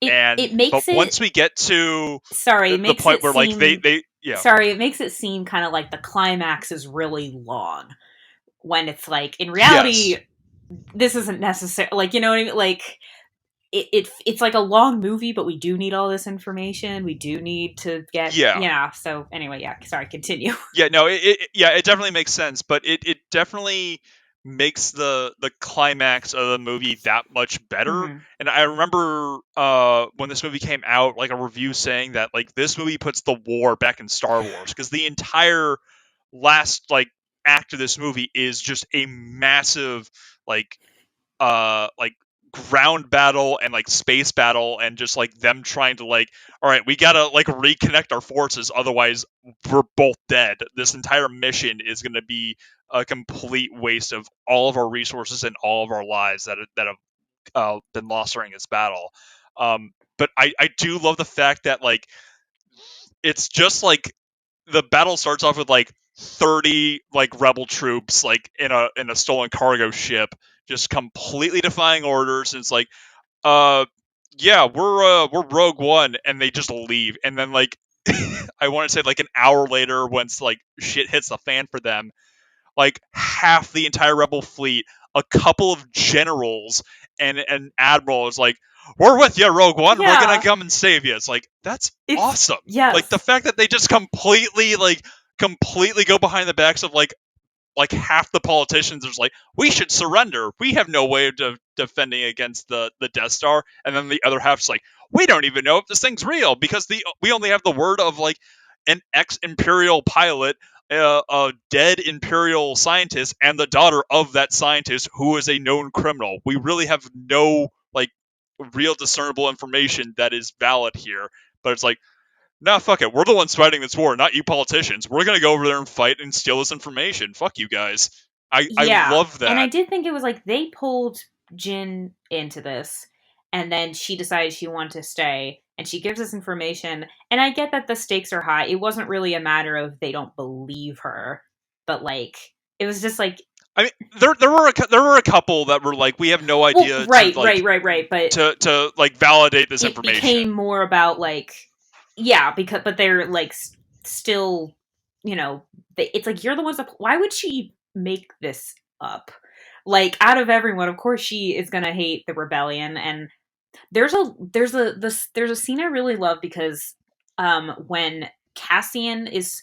It and but makes it once we get to sorry, it the makes point it where like seem they yeah sorry, it makes it seem kind of like the climax is really long when it's like in reality yes this isn't necessary. Like, you know what I mean? Like it's like a long movie, but we do need all this information. We do need to get yeah yeah. So anyway, yeah. Sorry, continue. Yeah, no, yeah, it definitely makes sense, but it definitely makes the climax of the movie that much better. Hmm. And I remember when this movie came out, like a review saying that like this movie puts the war back in Star Wars because the entire last like act of this movie is just a massive like like ground battle and like space battle and just like them trying to like all right we gotta like reconnect our forces otherwise we're both dead. This entire mission is going to be a complete waste of all of our resources and all of our lives that have been lost during this battle. But I do love the fact that like it's just like the battle starts off with like 30 like rebel troops like in a stolen cargo ship just completely defying orders, and it's like uh yeah we're Rogue One, and they just leave, and then like I want to say like an hour later once like shit hits the fan for them, like half the entire rebel fleet, a couple of generals and an admiral is like, we're with you Rogue One, we're gonna Yeah, come and save you. It's like that's it's awesome. Like the yes, fact that they just completely go behind the backs of like half the politicians is like we should surrender, we have no way of defending against the Death Star, and then the other half's like we don't even know if this thing's real because we only have the word of like an ex-imperial pilot, a dead imperial scientist, and the daughter of that scientist who is a known criminal. We really have no like real discernible information that is valid here, but it's like nah, fuck it. We're the ones fighting this war, not you politicians. We're gonna go over there and fight and steal this information. Fuck you guys. I yeah. love And I that. did think it was like they pulled Jin into this, and then she decided she wanted to stay, and she gives us information. And I get that the stakes are high. It wasn't really a matter of they don't believe her, but like it was just like, I mean, there were a couple that were like, we have no well, idea right, right, right, right. But to like validate this it information. became more about like, yeah, because but they're like still, you know, it's like you're the ones that. Why would she make this up? Like out of everyone, of course she is gonna hate the rebellion. And there's a scene I really love because when Cassian is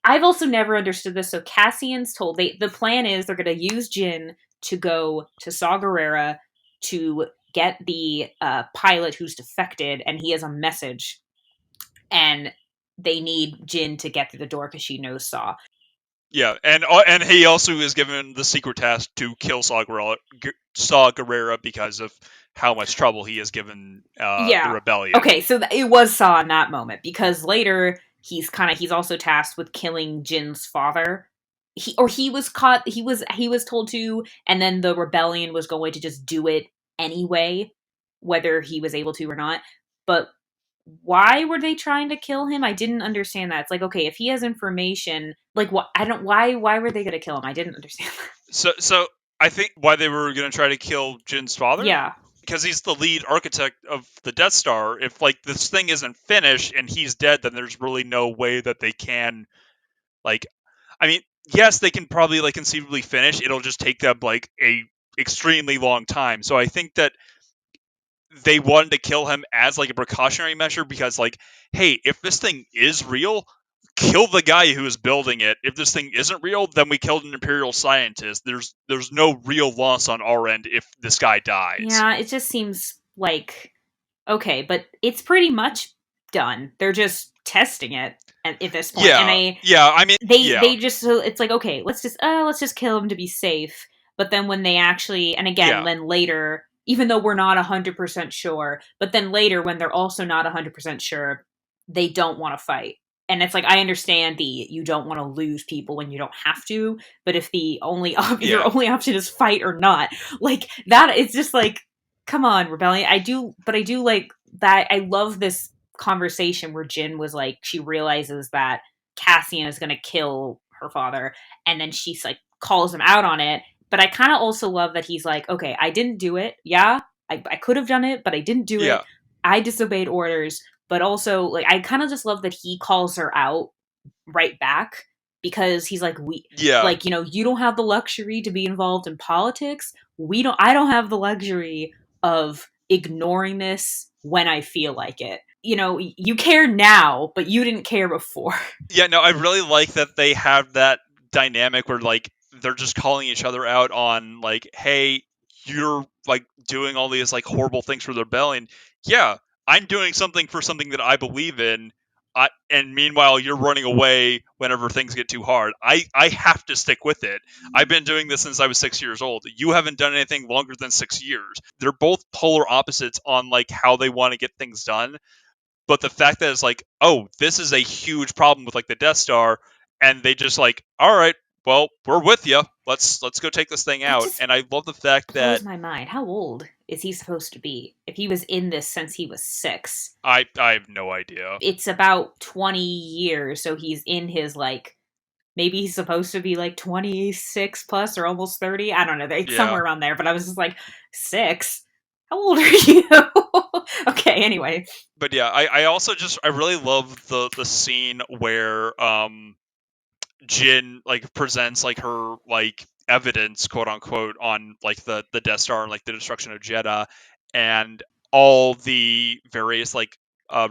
I've also never understood this. So Cassian's told the plan is they're gonna use Jin to go to Saw Gerrera to get the pilot who's defected, and he has a message, and they need Jin to get through the door because she knows Saw. Yeah, and he also is given the secret task to kill Saw Gerrera because of how much trouble he has given the Yeah. rebellion. Okay, so it was Saw in that moment because later he's also tasked with killing Jin's father. He was caught he was told to, and then the rebellion was going to just do it anyway, whether he was able to or not. But why were they trying to kill him? I didn't understand that. It's like, okay, if he has information, like what I don't why were they going to kill him? I didn't understand that. So I think why they were going to try to kill Jin's father, Yeah. because he's the lead architect of the Death Star. If like this thing isn't finished and he's dead, then there's really no way that they can like. I mean, yes, they can probably like conceivably finish. It'll just take them like a extremely long time. So I think that they wanted to kill him as like a precautionary measure because like, hey, if this thing is real, kill the guy who is building it. If this thing isn't real, then we killed an imperial scientist. There's no real loss on our end if this guy dies. Yeah, it just seems like okay, but it's pretty much done. They're just testing it at this point, and Yeah, yeah. I mean, yeah, they just so it's like okay, let's just kill him to be safe. But then when they actually, and again, yeah, then later, even though we're not 100% sure, but then later when they're also not 100% sure, they don't want to fight. And it's like I understand the you don't want to lose people when you don't have to, but if the only your yeah, only option is fight or not, like that, it's just like come on, rebellion. I do like that. I love this conversation where Jin was like, she realizes that Cassian is going to kill her father, and then she's like calls him out on it. But I kind of also love that he's like, okay, I didn't do it. Yeah, I could have done it, but I didn't do it. yeah, I disobeyed orders. But also, like, I kind of just love that he calls her out right back because he's like, we, yeah. like, you don't have the luxury to be involved in politics. I don't have the luxury of ignoring this when I feel like it. You care now, but you didn't care before. Yeah, no, I really like that they have that dynamic where like they're just calling each other out on like, hey, you're like doing all these like horrible things for the rebellion. Yeah, I'm doing something for something that I believe in. And meanwhile, you're running away whenever things get too hard. I have to stick with it. I've been doing this since I was 6 years old. You haven't done anything longer than 6 years. They're both polar opposites on like how they want to get things done, but the fact that it's like, oh, this is a huge problem with like the Death Star, and they just like, all right, well, we're with you. Let's go take this thing That out. just And I love the fact blows that my mind. How old is he supposed to be? If he was in this since he was 6, I have no idea. it's about 20 years. So he's in his like maybe he's supposed to be like 26 plus or almost 30. I don't know. It's Yeah, somewhere around there. But I was just like, 6? How old are you? Okay, anyway. but yeah, I also just I really love the scene where Jin like presents like her like evidence, quote unquote, on like the Death Star and like the destruction of Jeddah, and all the various like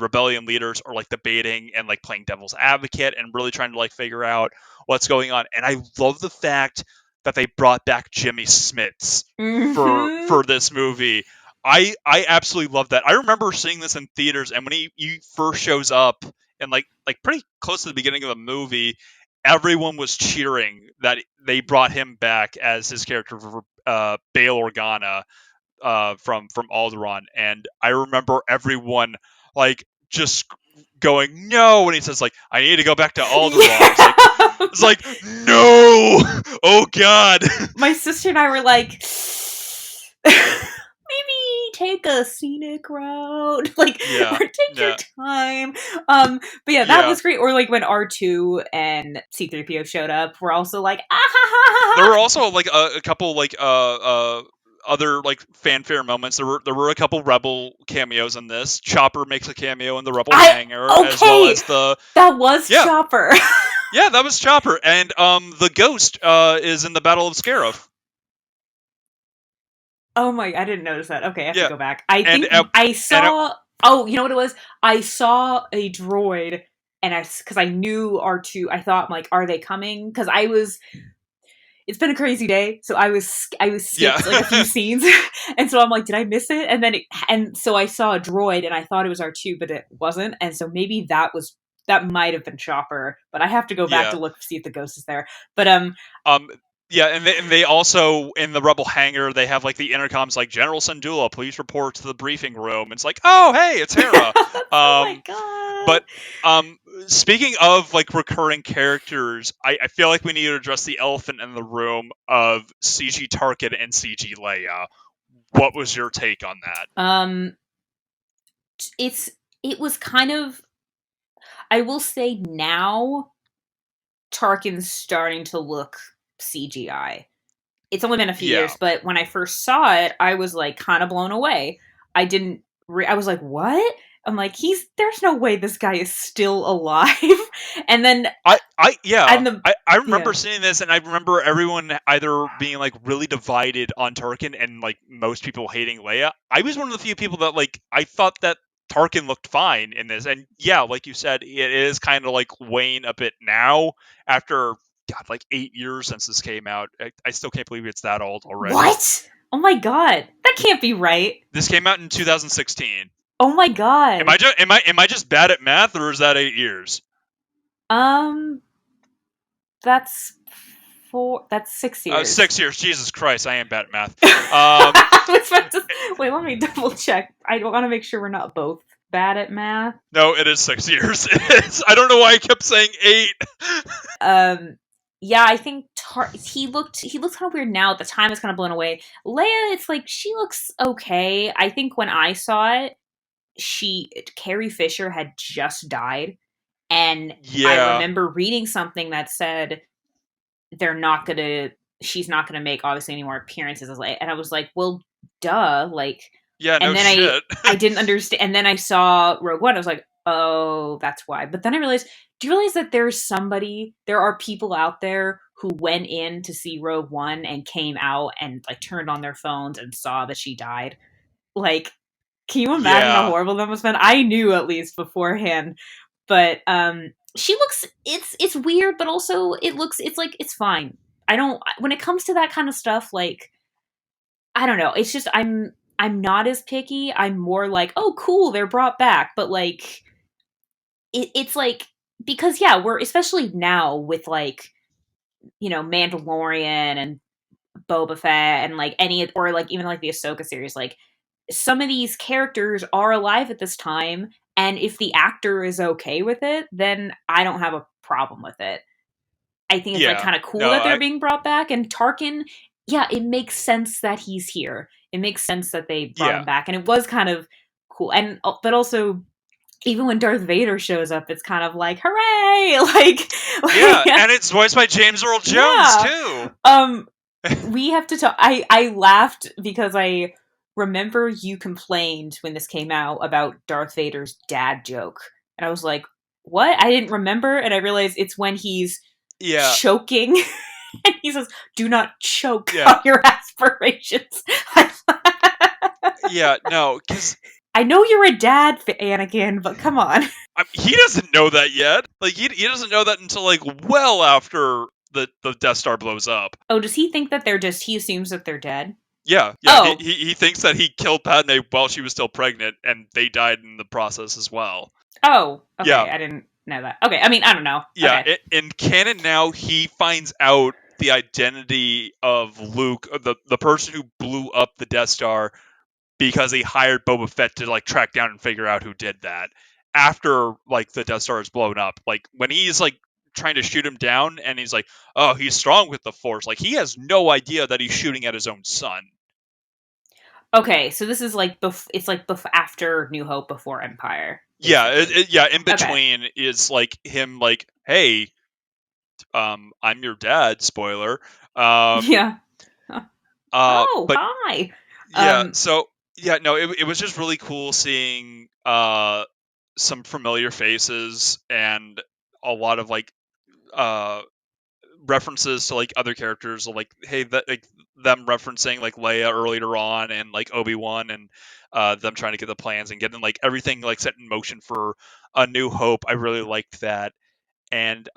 rebellion leaders are like debating and like playing devil's advocate and really trying to like figure out what's going on. And I love the fact that they brought back Jimmy Smits Hmm. for this movie. I absolutely love that. I remember seeing this in theaters, and when he first shows up and like pretty close to the beginning of the movie, everyone was cheering that they brought him back as his character for Bail Organa from Alderaan, and I remember everyone like just going no when he says like I need to go back to Alderaan. Yeah. It's like no, oh god, My sister and I were like, maybe take a scenic route, like, or yeah, take your yeah, time. But yeah, that yeah. was great. Or like when R2 and C3PO showed up, we're also like, ah ha ha There ha were ha. also like a couple like other like fanfare moments. There were a couple Rebel cameos in this. Chopper makes a cameo in the Rebel I hangar, as well okay, as the that was yeah, Chopper. yeah, that was Chopper, and the Ghost is in the Battle of Scarif. Oh my, I didn't notice that. Okay, I have to Yeah, go back. I and think I and saw. Oh, you know what it was? I saw a droid, and because I knew R2. I thought like, are they coming? Because I was. It's been a crazy day, so I was yeah, skipped like a few scenes, and so I'm like, did I miss it? And so I saw a droid, and I thought it was R2, but it wasn't, and so maybe that was that might have been Chopper, but I have to go back Yeah. to look to see if the ghost is there. But Um, yeah, and they also in the Rebel hangar they have like the intercoms like General Syndulla, please report to the briefing room. It's like, oh hey, it's Hera. oh my um, god. but speaking of like recurring characters, I feel like we need to address the elephant in the room of CG Tarkin and CG Leia. What was your take on that? It's it was kind of, I will say now Tarkin's starting to look CGI. It's only been a few Yeah, years, but when I first saw it, I was like kind of blown away. I didn't. I was like, "What?" I'm like, "He's there's no way this guy is still alive." and then, yeah, and the I remember yeah, seeing this, and I remember everyone either being like really divided on Tarkin and like most people hating Leia. I was one of the few people that like I thought that Tarkin looked fine in this, and yeah, like you said, it is kind of like wane a bit now after God, like 8 years since this came out. I still can't believe it's that old already. what? Oh my god, that can't be right. This came out in 2016. Oh my god. Am I just bad at math, or is that 8 years? Um, that's That's 6 years. 6 years. Jesus Christ, I am bad at math. I was about to, wait, let me double check. I want to make sure we're not both bad at math. No, it is 6 years. I don't know why I kept saying 8. Um, yeah, I think he looks kind of weird now. At the time, it's kind of blown away. Leia, it's like she looks okay. I think when I saw it, Carrie Fisher had just died, and I Yeah, remember reading something that said they're not gonna she's not gonna make obviously any more appearances as Leia, and I was like, well, duh, like, yeah, and no then shit. I didn't understand, and then I saw Rogue One, I was like, oh, that's why. But then I realized, do you realize that there are people out there who went in to see Rogue One and came out and like turned on their phones and saw that she died? Like, can you imagine how Yeah, horrible that must have been? I knew at least beforehand, but she looks, it's weird, but also it's like it's fine. I don't, when it comes to that kind of stuff, like, I don't know. It's just I'm not as picky. I'm more like, oh, cool, they're brought back. But like, it's like, because yeah, we're especially now with like, Mandalorian and Boba Fett and like any, or like even like the Ahsoka series, like some of these characters are alive at this time, and if the actor is okay with it, then I don't have a problem with it. I think it's like yeah. kind of cool No, that they're being brought back. And Tarkin, yeah, it makes sense that he's here. It makes sense that they brought yeah, him back, and it was kind of cool. And but also, even when Darth Vader shows up, it's kind of like hooray! yeah. Like And it's voiced by James Earl Jones yeah. too. We have to talk. I laughed because I remember you complained when this came out about Darth Vader's dad joke, and I was like, "What?" I didn't remember, and I realized it's when he's Yeah, choking, and he says, "Do not choke yeah, on your aspirations." yeah. No, because I know you're a dad, Anakin, but come on. he doesn't know that yet. Like he doesn't know that until like well after the Death Star blows up. Oh, does he think that they're just? He assumes that they're dead. Yeah, yeah. He, Oh, he he thinks that he killed Padme while she was still pregnant, and they died in the process as well. oh, Yeah, okay. I didn't know that. Okay, I mean, I don't know. yeah. Okay. In canon now, he finds out the identity of Luke, the person who blew up the Death Star, because he hired Boba Fett to like track down and figure out who did that. After like the Death Star is blown up, like when he's like trying to shoot him down, and he's like, "Oh, he's strong with the Force." Like he has no idea that he's shooting at his own son. Okay, so this is like it's like after New Hope, before Empire, Yeah, basically. yeah. In Okay. between is like him, like, "Hey, I'm your dad." Spoiler. Um, Yeah. Oh, but hi. yeah, Um, so yeah, no, it was just really cool seeing some familiar faces and a lot of like uh references to like other characters, like hey, that like them referencing like Leia earlier on, and like Obi-Wan, and them trying to get the plans and getting like everything like set in motion for A New Hope. I really liked that. And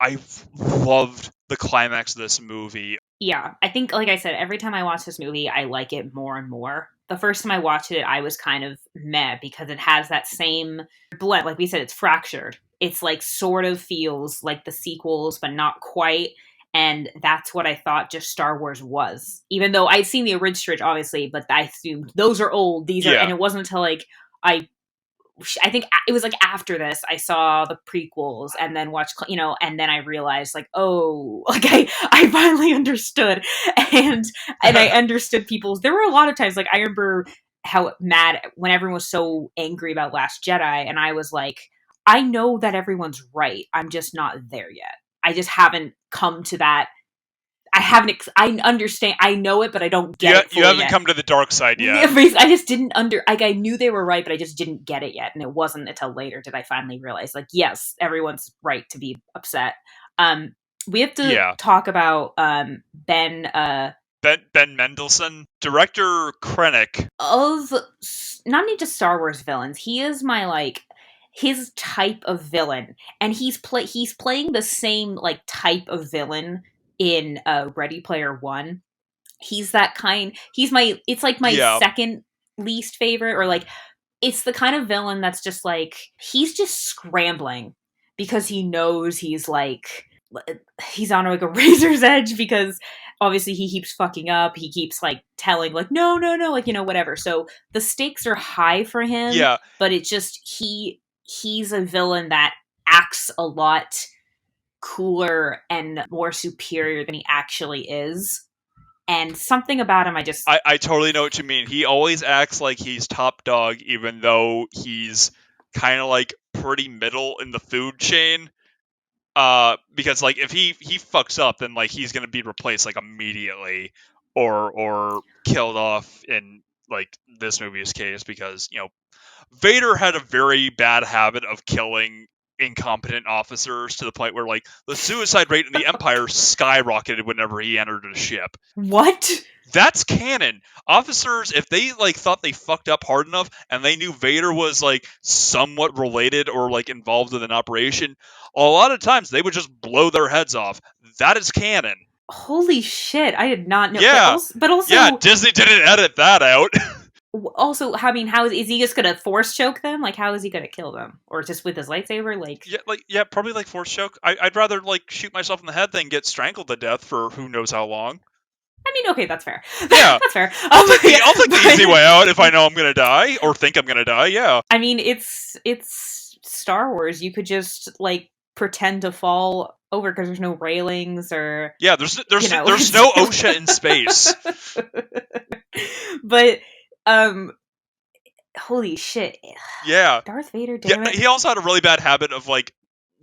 I loved the climax of this movie. yeah, I think, like I said, every time I watch this movie, I like it more and more. the first time I watched it, I was kind of meh because it has that same blend. Like we said, it's fractured. It's like sort of feels like the sequels, but not quite. And that's what I thought just Star Wars was. Even though I'd seen the original, obviously, but I assumed those are old. These are, Yeah. and it wasn't until like I think it was like after this I saw the prequels and then watched, and then I realized like, oh, like I finally understood, and I understood people's. There were a lot of times like I remember how mad when everyone was so angry about Last Jedi, and I was like, I know that everyone's right. I'm just not there yet. I just haven't come to that. I haven't. I understand. I know it, but I don't get it fully you haven't yet. come to the dark side yet. I just didn't like. I knew they were right, but I just didn't get it yet. And it wasn't until later did I finally realize, like, yes, everyone's right to be upset. We have to talk about Ben. Ben Mendelsohn, director Krennic Of not only just Star Wars villains, he is my like his type of villain, and he's playing the same like type of villain in Ready Player One. He's that kind. It's like my second least favorite, or like it's the kind of villain that's just like he's just scrambling because he knows he's on like a razor's edge because obviously he keeps fucking up. He keeps like telling like no, like whatever. So the stakes are high for him. Yeah. But it's just he's a villain that acts a lot cooler and more superior than he actually is. And something about him, I totally know what you mean. He always acts like he's top dog, even though he's kind of like pretty middle in the food chain. Because like if he fucks up, then like he's gonna be replaced like immediately, or killed off in like this movie's case, because Vader had a very bad habit of killing incompetent officers to the point where like the suicide rate in the Empire skyrocketed whenever he entered a ship. What? That's canon. Officers, if they like thought they fucked up hard enough and they knew Vader was like somewhat related or like involved with an operation, a lot of times they would just blow their heads off. That is canon. Holy shit, I did not know. Yeah. But also yeah, Disney didn't edit that out. Also, I mean, how is he just gonna force choke them? Like, how is he gonna kill them? Or just with his lightsaber? Yeah, probably like force choke. I'd rather like shoot myself in the head than get strangled to death for who knows how long. I mean, okay, that's fair. Yeah, that's fair. I'll take the easy way out if I know I'm gonna die or think I'm gonna die. Yeah. I mean, it's Star Wars. You could just like pretend to fall over because there's no railings or there's no OSHA in space. But holy shit. Yeah. Darth Vader, damn it. He also had a really bad habit of like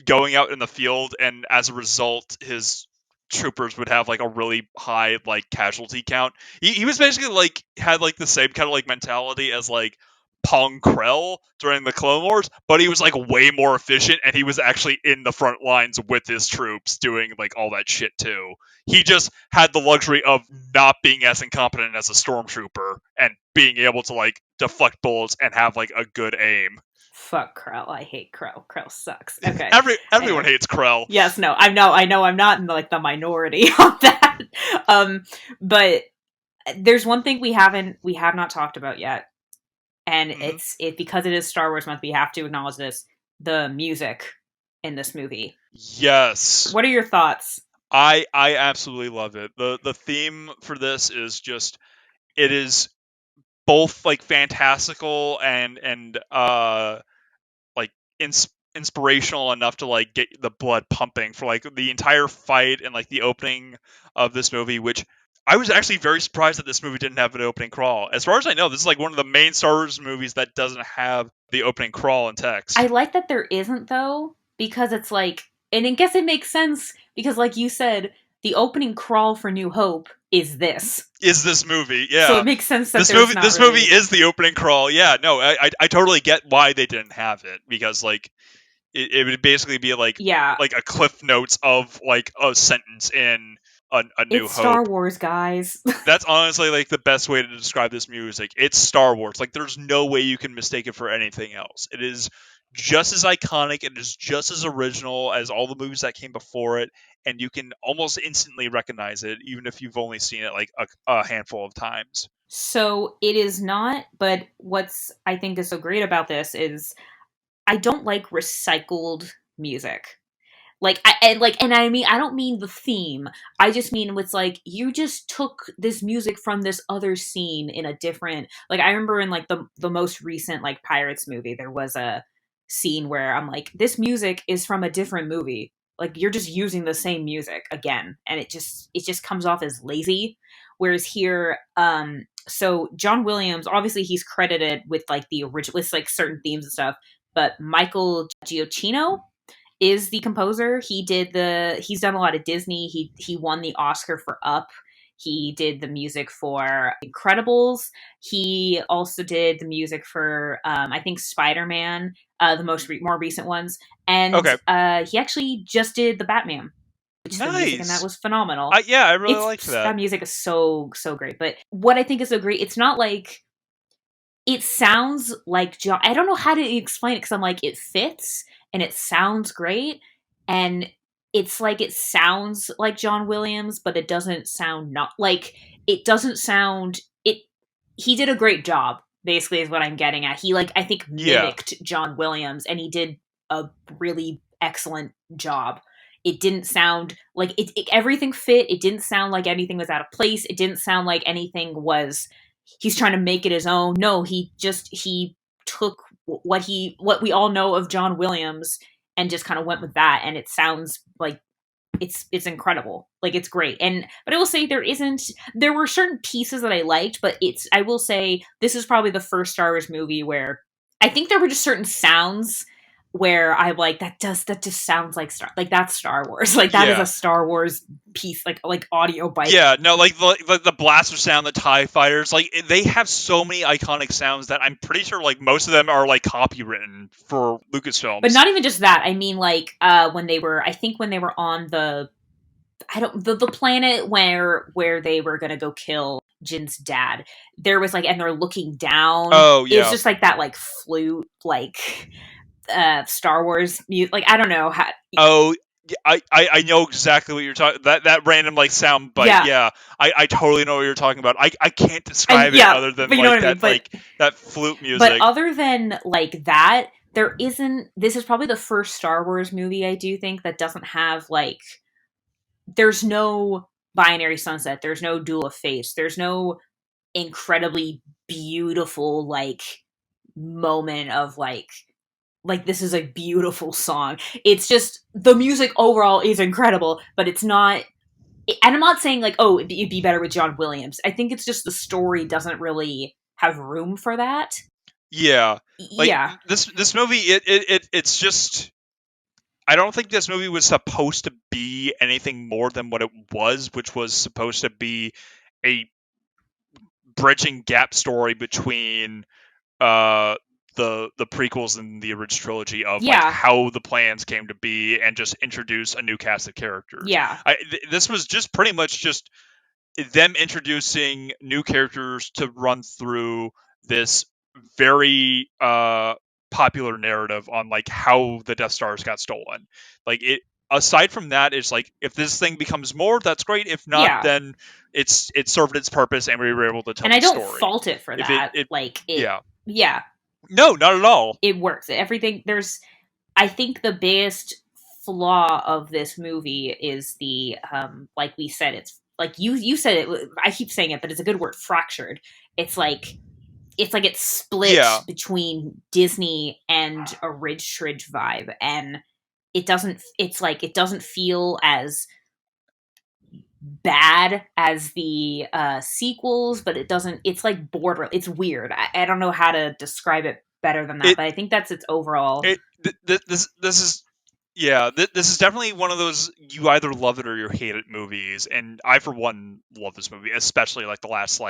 going out in the field, and as a result his troopers would have like a really high like casualty count. He was basically like had like the same kind of like mentality as like Pong Krell during the Clone Wars, but he was like way more efficient, and he was actually in the front lines with his troops doing like all that shit too. He just had the luxury of not being as incompetent as a stormtrooper and being able to like deflect bullets and have like a good aim. Fuck Krell. I hate Krell. Krell sucks. Okay. Everyone hates Krell. Yes, no. I know I'm not in like the minority on that. But there's one thing we have not talked about yet. And it's because it is Star Wars month, we have to acknowledge this. The music in this movie. Yes. What are your thoughts? I absolutely love it. The theme for this is just, it is both like fantastical and like inspirational enough to like get the blood pumping for like the entire fight and like the opening of this movie, which I was actually very surprised that this movie didn't have an opening crawl. As far as I know, this is like one of the main Star Wars movies that doesn't have the opening crawl in text. I like that there isn't though, because it's like, and I guess it makes sense because like you said, the opening crawl for New Hope is this movie. Yeah, so it makes sense that this movie is the opening crawl. Yeah, no, I totally get why they didn't have it, because like it would basically be like like a cliff notes of like a sentence in a New Hope. Star Wars, guys. That's honestly like the best way to describe this music. It's Star Wars. Like there's no way you can mistake it for anything else. It is just as iconic and is just as original as all the movies that came before it, and you can almost instantly recognize it, even if you've only seen it like a handful of times. So it is not, but what's I think is so great about this is I don't like recycled music. And I mean I don't mean the theme. I just mean it's like you just took this music from this other scene in a different, like I remember in like the most recent like Pirates movie there was a scene where I'm like, this music is from a different movie. Like you're just using the same music again, and it just comes off as lazy. Whereas here, so John Williams, obviously he's credited with like the original, with like certain themes and stuff, but Michael Giacchino is the composer. He's done a lot of Disney. He won the Oscar for Up. He did the music for Incredibles. He also did the music for I think Spider-Man, the more recent ones, and Okay, he actually just did the Batman, which the music and that nice. was phenomenal. Yeah, I really liked It's that. that music is so great. But what I think is so great, it's not like it sounds like John. I don't know how to explain it because I'm like it fits and it sounds great, and it's like it sounds like John Williams, but it doesn't sound not like it doesn't sound it. He did a great job. Basically, is what I'm getting at. He like I think Yeah, mimicked John Williams, and he did a really excellent job. It didn't sound like everything fit. It didn't sound like anything was out of place. It didn't sound like anything was he's trying to make it his own. No, he took what we all know of John Williams and just kind of went with that, and it sounds like it's incredible. Like it's great. And but I will say there were certain pieces that I liked, but I will say this is probably the first Star Wars movie where I think there were just certain sounds where I'm like that just sounds like that's Star Wars. Like that is yeah. a Star Wars piece, like audio bite. Yeah, no, like the blaster sound, the Tie Fighters, like they have so many iconic sounds that I'm pretty sure like most of them are like copywritten for But Lucasfilms. not even just that. I mean, like when they were, I think when they were on the planet where they were gonna go kill Jin's dad. There was like, and they're looking down. Oh It's yeah. just like that, like flute, like Star Wars music. Like I don't know how. Oh, I know exactly what you're talking. That random like sound bite. Yeah, Yeah, I totally know what you're talking about. I can't and describe it yeah, other than but you know what like I mean. that But that flute but music. other than like that, there isn't. This is probably the first Star Wars movie I do think that doesn't have like. There's no binary sunset. There's no duel of fates. There's no incredibly beautiful like moment of like this is a beautiful song. It's just the music overall is incredible, but it's not. And I'm not saying like, oh, it'd be better with John Williams. I think it's just the story doesn't really have room for that. Yeah, like Yeah, this movie, it's just. I don't think this movie was supposed to be anything more than what it was, which was supposed to be a bridging gap story between uh the prequels and the original trilogy of like yeah, how the plans came to be and just introduce a new cast of characters. yeah, This was just pretty much just them introducing new characters to run through this very popular narrative on like how the Death Stars got stolen. Like it aside from that, it's like if this thing becomes more, that's great. If not, yeah. then it served its purpose and we were able to tell And I the don't story. fault it for If that. it Like it, yeah. yeah, No, not at all. it works. Everything there's. I think the biggest flaw of this movie is the like we said, it's like you said it. I keep saying it, but it's a good word. Fractured. It's like it's split Yeah. between Disney and a Ridge Tridge vibe, and it doesn't. It's like it doesn't feel as bad as the sequels, but it doesn't. It's like border. It's weird. I don't know how to describe it better than that, It but I think that's its overall. this is yeah, this is definitely one of those you either love it or you hate it movies, and I for one love this movie, especially like the last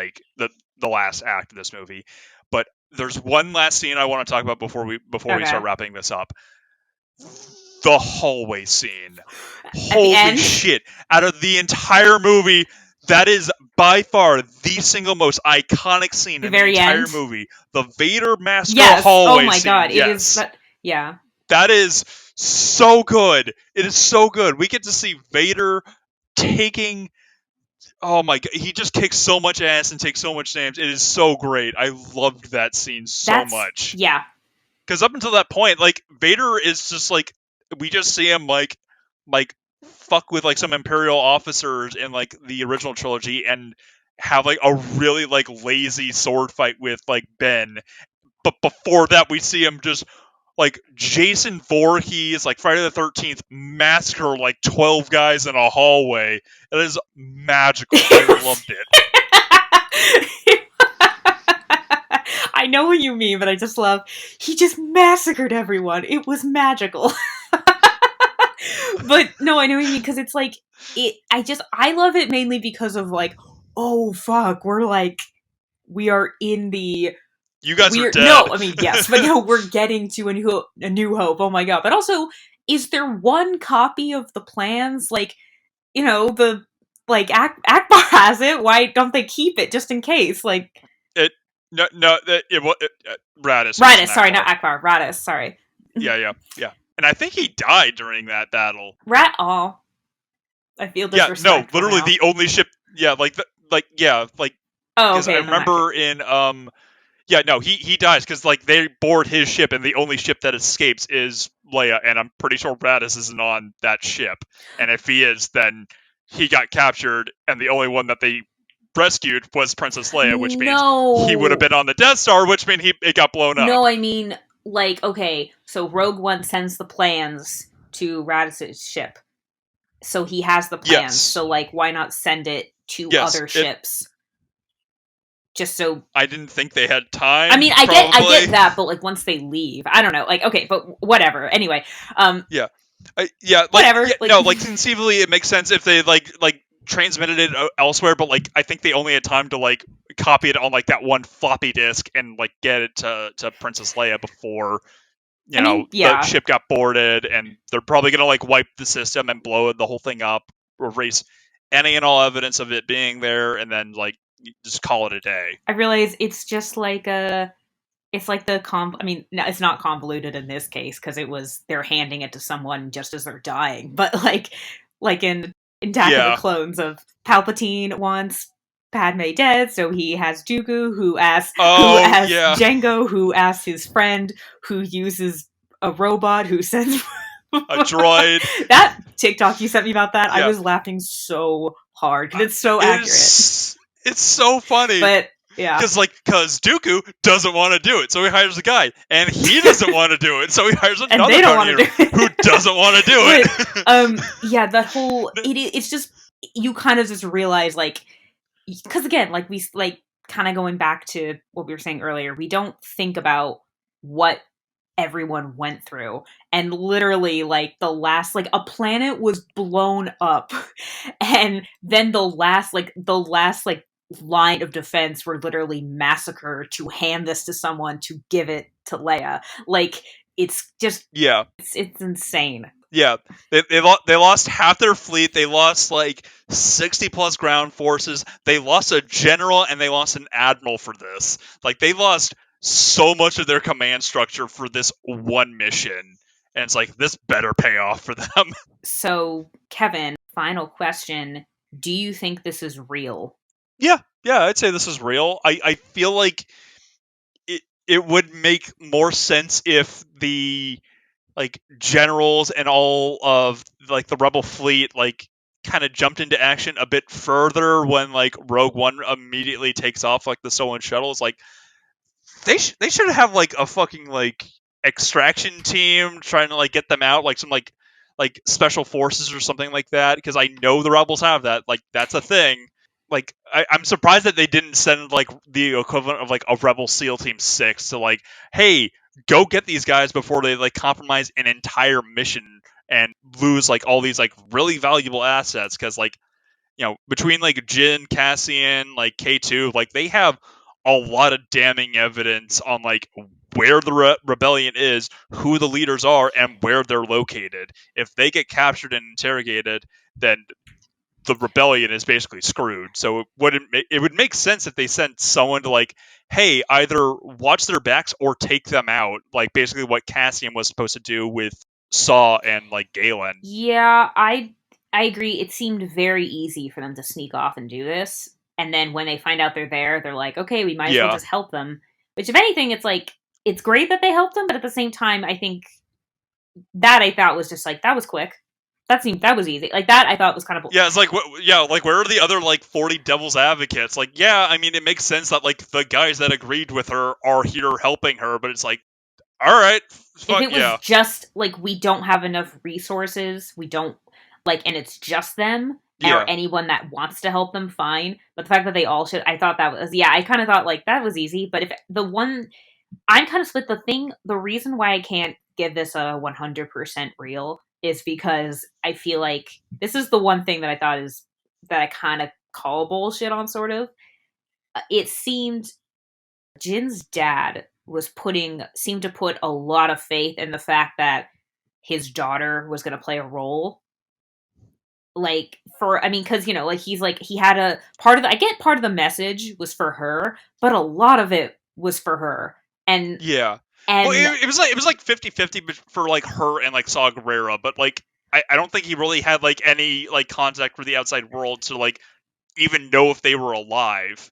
act of this movie. But there's one last scene I want to talk about before we start Okay. wrapping this up. The hallway scene. At the Holy end, shit! Out of the entire movie, that is by far the single most iconic scene the in the very entire end. movie. The Vader Massacre Yes. Oh hallway my scene. god, it is Yes. that. Yeah. That is so good. It is so good. We get to see Vader taking. Oh my god, he just kicks so much ass and takes so much names. It is so great. I loved that scene so That's much. yeah. Because up until that point, like Vader is just like we just see him like fuck with like some Imperial officers in like the original trilogy and have like a really like lazy sword fight with like Ben. But before that, we see him just like Jason Voorhees, like Friday the 13th, massacre like 12 guys in a hallway. It is magical. I loved it. I know what you mean, but I just love he just massacred everyone. It was magical. But no, I know what you mean because it's like it. I love it mainly because of like, oh fuck, we are in the You guys are we're dead. no, I mean yes, but no, we're getting to a new hope. Oh my god! But also, is there one copy of the plans? Like, the like Akbar has it. Why don't they keep it just in case? Like, it no Radis. It Radis, wasn't sorry, not Akbar. Akbar, Radis, sorry. Yeah. And I think he died during that battle. Rat. Oh, I feel Yeah, no, disrespectful literally now. the only ship. Yeah, like Oh, because I okay, then that could. remember in yeah, no, he dies because like they board his ship and the only ship that escapes is Leia, and I'm pretty sure Radis isn't on that ship. And if he is, then he got captured, and the only one that they rescued was Princess Leia, which means he would have No, been on the Death Star, which means it got blown up. no, I mean, like, okay, so Rogue One sends the plans to Radis's ship, so he has the plans. Yes, So, like, why not send it to yes. other ships? Just so I didn't think they had time. I mean, I Probably. get that, but like once they leave, I don't know. Like, okay, but whatever. Anyway, Yeah, yeah, whatever. Like, no, like conceivably it makes sense if they like transmitted it elsewhere, but like I think they only had time to like copy it on like that one floppy disk and like get it to Princess Leia before I mean, the yeah. ship got boarded, and they're probably gonna like wipe the system and blow the whole thing up, erase any and all evidence of it being there, and then like just call it a day. I realize it's just like it's like I mean, no, it's not convoluted in this case because they're handing it to someone just as they're dying, but like in Attack of the Yeah. Clones of Palpatine wants Padme dead, so he has Dooku who Oh asks yeah. Django, who asks his friend, who uses a robot who sends A droid. that TikTok you sent me about that. I Yeah. was laughing so hard because it's so accurate. It's so funny. But yeah, Because Dooku doesn't want to do it, so he hires a guy, and he doesn't want to do it, so he hires and another they don't want to do it. who doesn't want to do it. Yeah, that whole it's just you kind of just realize like because again, like we like kind of going back to what we were saying earlier, we don't think about what everyone went through and literally like a planet was blown up and then the last line of defense were literally massacred to hand this to someone to give it to Leia. Like it's just Yeah, it's insane. yeah. They lost half their fleet. They lost like 60 plus ground forces. They lost a general and they lost an admiral for this. Like they lost so much of their command structure for this one mission, and it's like this better pay off for them. So, Kevin, final question. Do you think this is real? Yeah, I'd say this is real. I feel like it would make more sense if the like generals and all of like the rebel fleet like kind of jumped into action a bit further when like Rogue One immediately takes off like the stolen shuttles. Like they should have like a fucking like extraction team trying to like get them out, like some like special forces or something like that, because I know the rebels have that, like that's a thing. Like I'm surprised that they didn't send like the equivalent of like a Rebel SEAL Team 6 to like, hey, go get these guys before they like compromise an entire mission and lose like all these like really valuable assets. Because like between like Jin, Cassian, like K2, like they have a lot of damning evidence on like where the rebellion is, who the leaders are, and where they're located. If they get captured and interrogated, then the rebellion is basically screwed. So it would make sense if they sent someone to like, hey, either watch their backs or take them out, like basically what Cassian was supposed to do with Saw and like Galen. Yeah, I agree. It seemed very easy for them to sneak off and do this, and then when they find out they're there, they're like, okay, we might as well Yeah, just help them. Which, if anything, it's like it's great that they helped them, but at the same time, I think that I thought was just like that was quick. That was easy. Like that I thought was kind of yeah. It's like, like where are the other like 40 Devil's Advocates? Like, yeah, I mean, it makes sense that like the guys that agreed with her are here helping her, but it's like, all right, if fuck it was yeah, just like we don't have enough resources, we don't like, and it's just them or yeah, anyone that wants to help them, fine. But the fact that they all should, I thought that was, yeah, I kind of thought like that was easy. But if the one, I'm kind of split. The reason why I can't give this a 100% real is because I feel like this is the one thing that I thought is that I kind of call bullshit on, sort of. It seemed Jin's dad seemed to put a lot of faith in the fact that his daughter was going to play a role. Like for, I mean, because like he's like he had a part of the, I get part of the message was for her, but a lot of it was for her, and yeah. Well, and it was like 50-50 for like her and like Saw Gerrera, but like I don't think he really had like any like contact with the outside world to like even know if they were alive.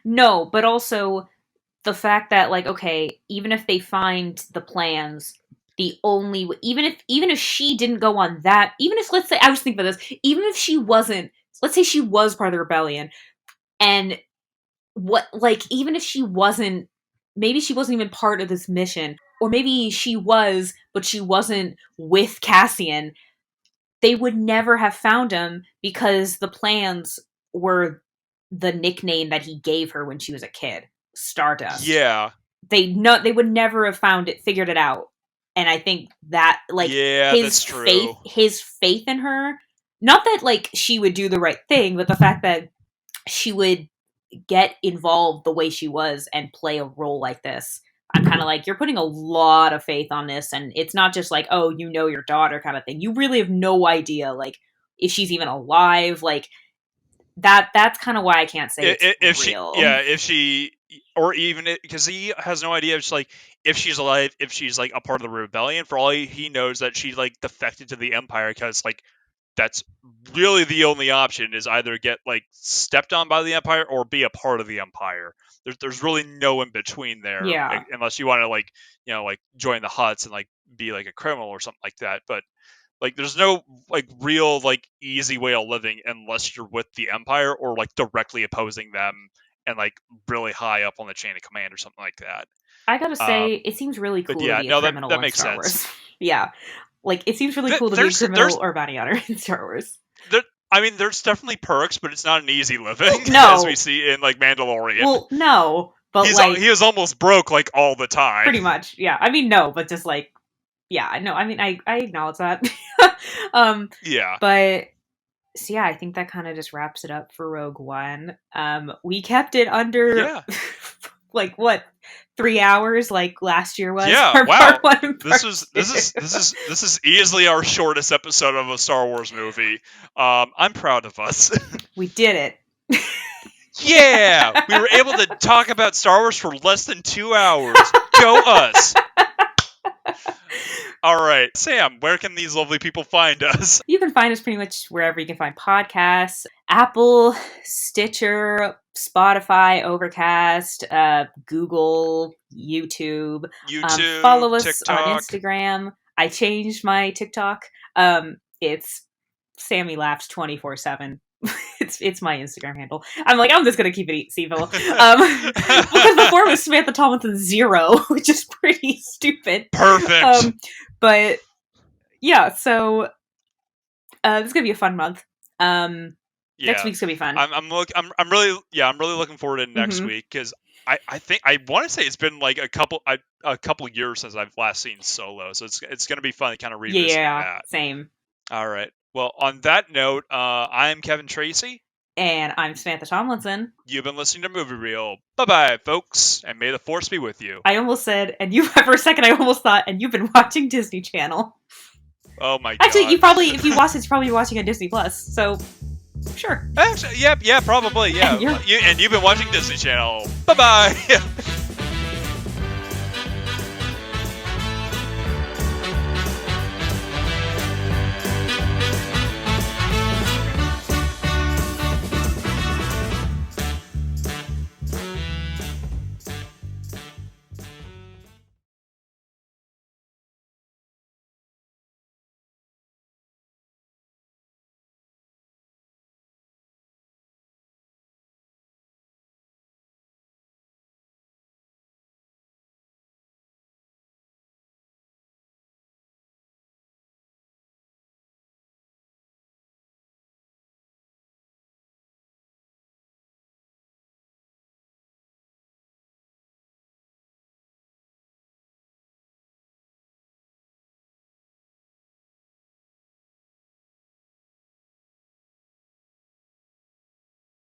no, but also the fact that like okay, even if they find the plans, the only even if she didn't go on that, even if let's say I was thinking about this, even if she wasn't, let's say she was part of the rebellion, and what like even if she wasn't, maybe she wasn't even part of this mission, or maybe she was but she wasn't with Cassian, they would never have found him because the plans were the nickname that he gave her when she was a kid, Stardust. Yeah, They would never have figured it out. And I think that like yeah, that's true. his faith in her, not that like she would do the right thing, but the fact that she would get involved the way she was and play a role like this. I'm kind of like, you're putting a lot of faith on this, and it's not just like, oh, your daughter kind of thing. You really have no idea, like, if she's even alive. Like that's kind of why I can't say If it's she, real. yeah, if she, or even because he has no idea if she's like if she's alive, if she's like a part of the rebellion. For all he knows that she like defected to the Empire because like that's really the only option is either get like stepped on by the Empire or be a part of the Empire. There's really no in between there, Yeah. unless you want to like like join the Hutts and like be like a criminal or something like that. But like there's no like real like easy way of living unless you're with the Empire or like directly opposing them and like really high up on the chain of command or something like that. I gotta Um, say, it seems really but cool to yeah, be a no, criminal that in makes Star sense. Wars. Yeah. Like, it seems really cool to be a criminal or bounty hunter in Star Wars. I mean, there's definitely perks, but it's not an easy living, No. as we see in like Mandalorian. Well, no, but he is almost broke like all the time. Pretty much, yeah. I mean, no, but just like, yeah, no. I mean, I acknowledge that. Yeah. But so yeah, I think that kind of just wraps it up for Rogue One. We kept it under like what 3 hours, like last year was. Yeah, wow. Part 1 and this is easily our shortest episode of a Star Wars movie. I'm proud of us. We did it. Yeah, we were able to talk about Star Wars for less than 2 hours. Go us. All right, Sam, where can these lovely people find us? You can find us pretty much wherever you can find podcasts: Apple, Stitcher, Spotify, Overcast, Google, YouTube. Follow us TikTok. on Instagram. I changed my TikTok. It's Sammy Laughs 24/7. It's my Instagram handle. I'm just gonna keep it civil. Because before it was Samantha Tomlinson 0, which is pretty stupid. Perfect. But yeah, so this is gonna be a fun month. Next week's gonna be fun. I'm really looking forward to next week because I think I want to say it's been like a couple years since I've last seen Solo, so it's gonna be fun to kind of revisit that. Same. All right. Well, on that note, I'm Kevin Tracy. And I'm Samantha Tomlinson. You've been listening to Movie Reel. Bye-bye, folks, and may the Force be with you. I almost said, for a second I almost thought, and you've been watching Disney Channel. Oh my god. Actually, if you watch it, you're probably watching on Disney Plus, so Sure. Actually, yeah, probably, yeah. And you're- You've been watching Disney Channel. Bye bye.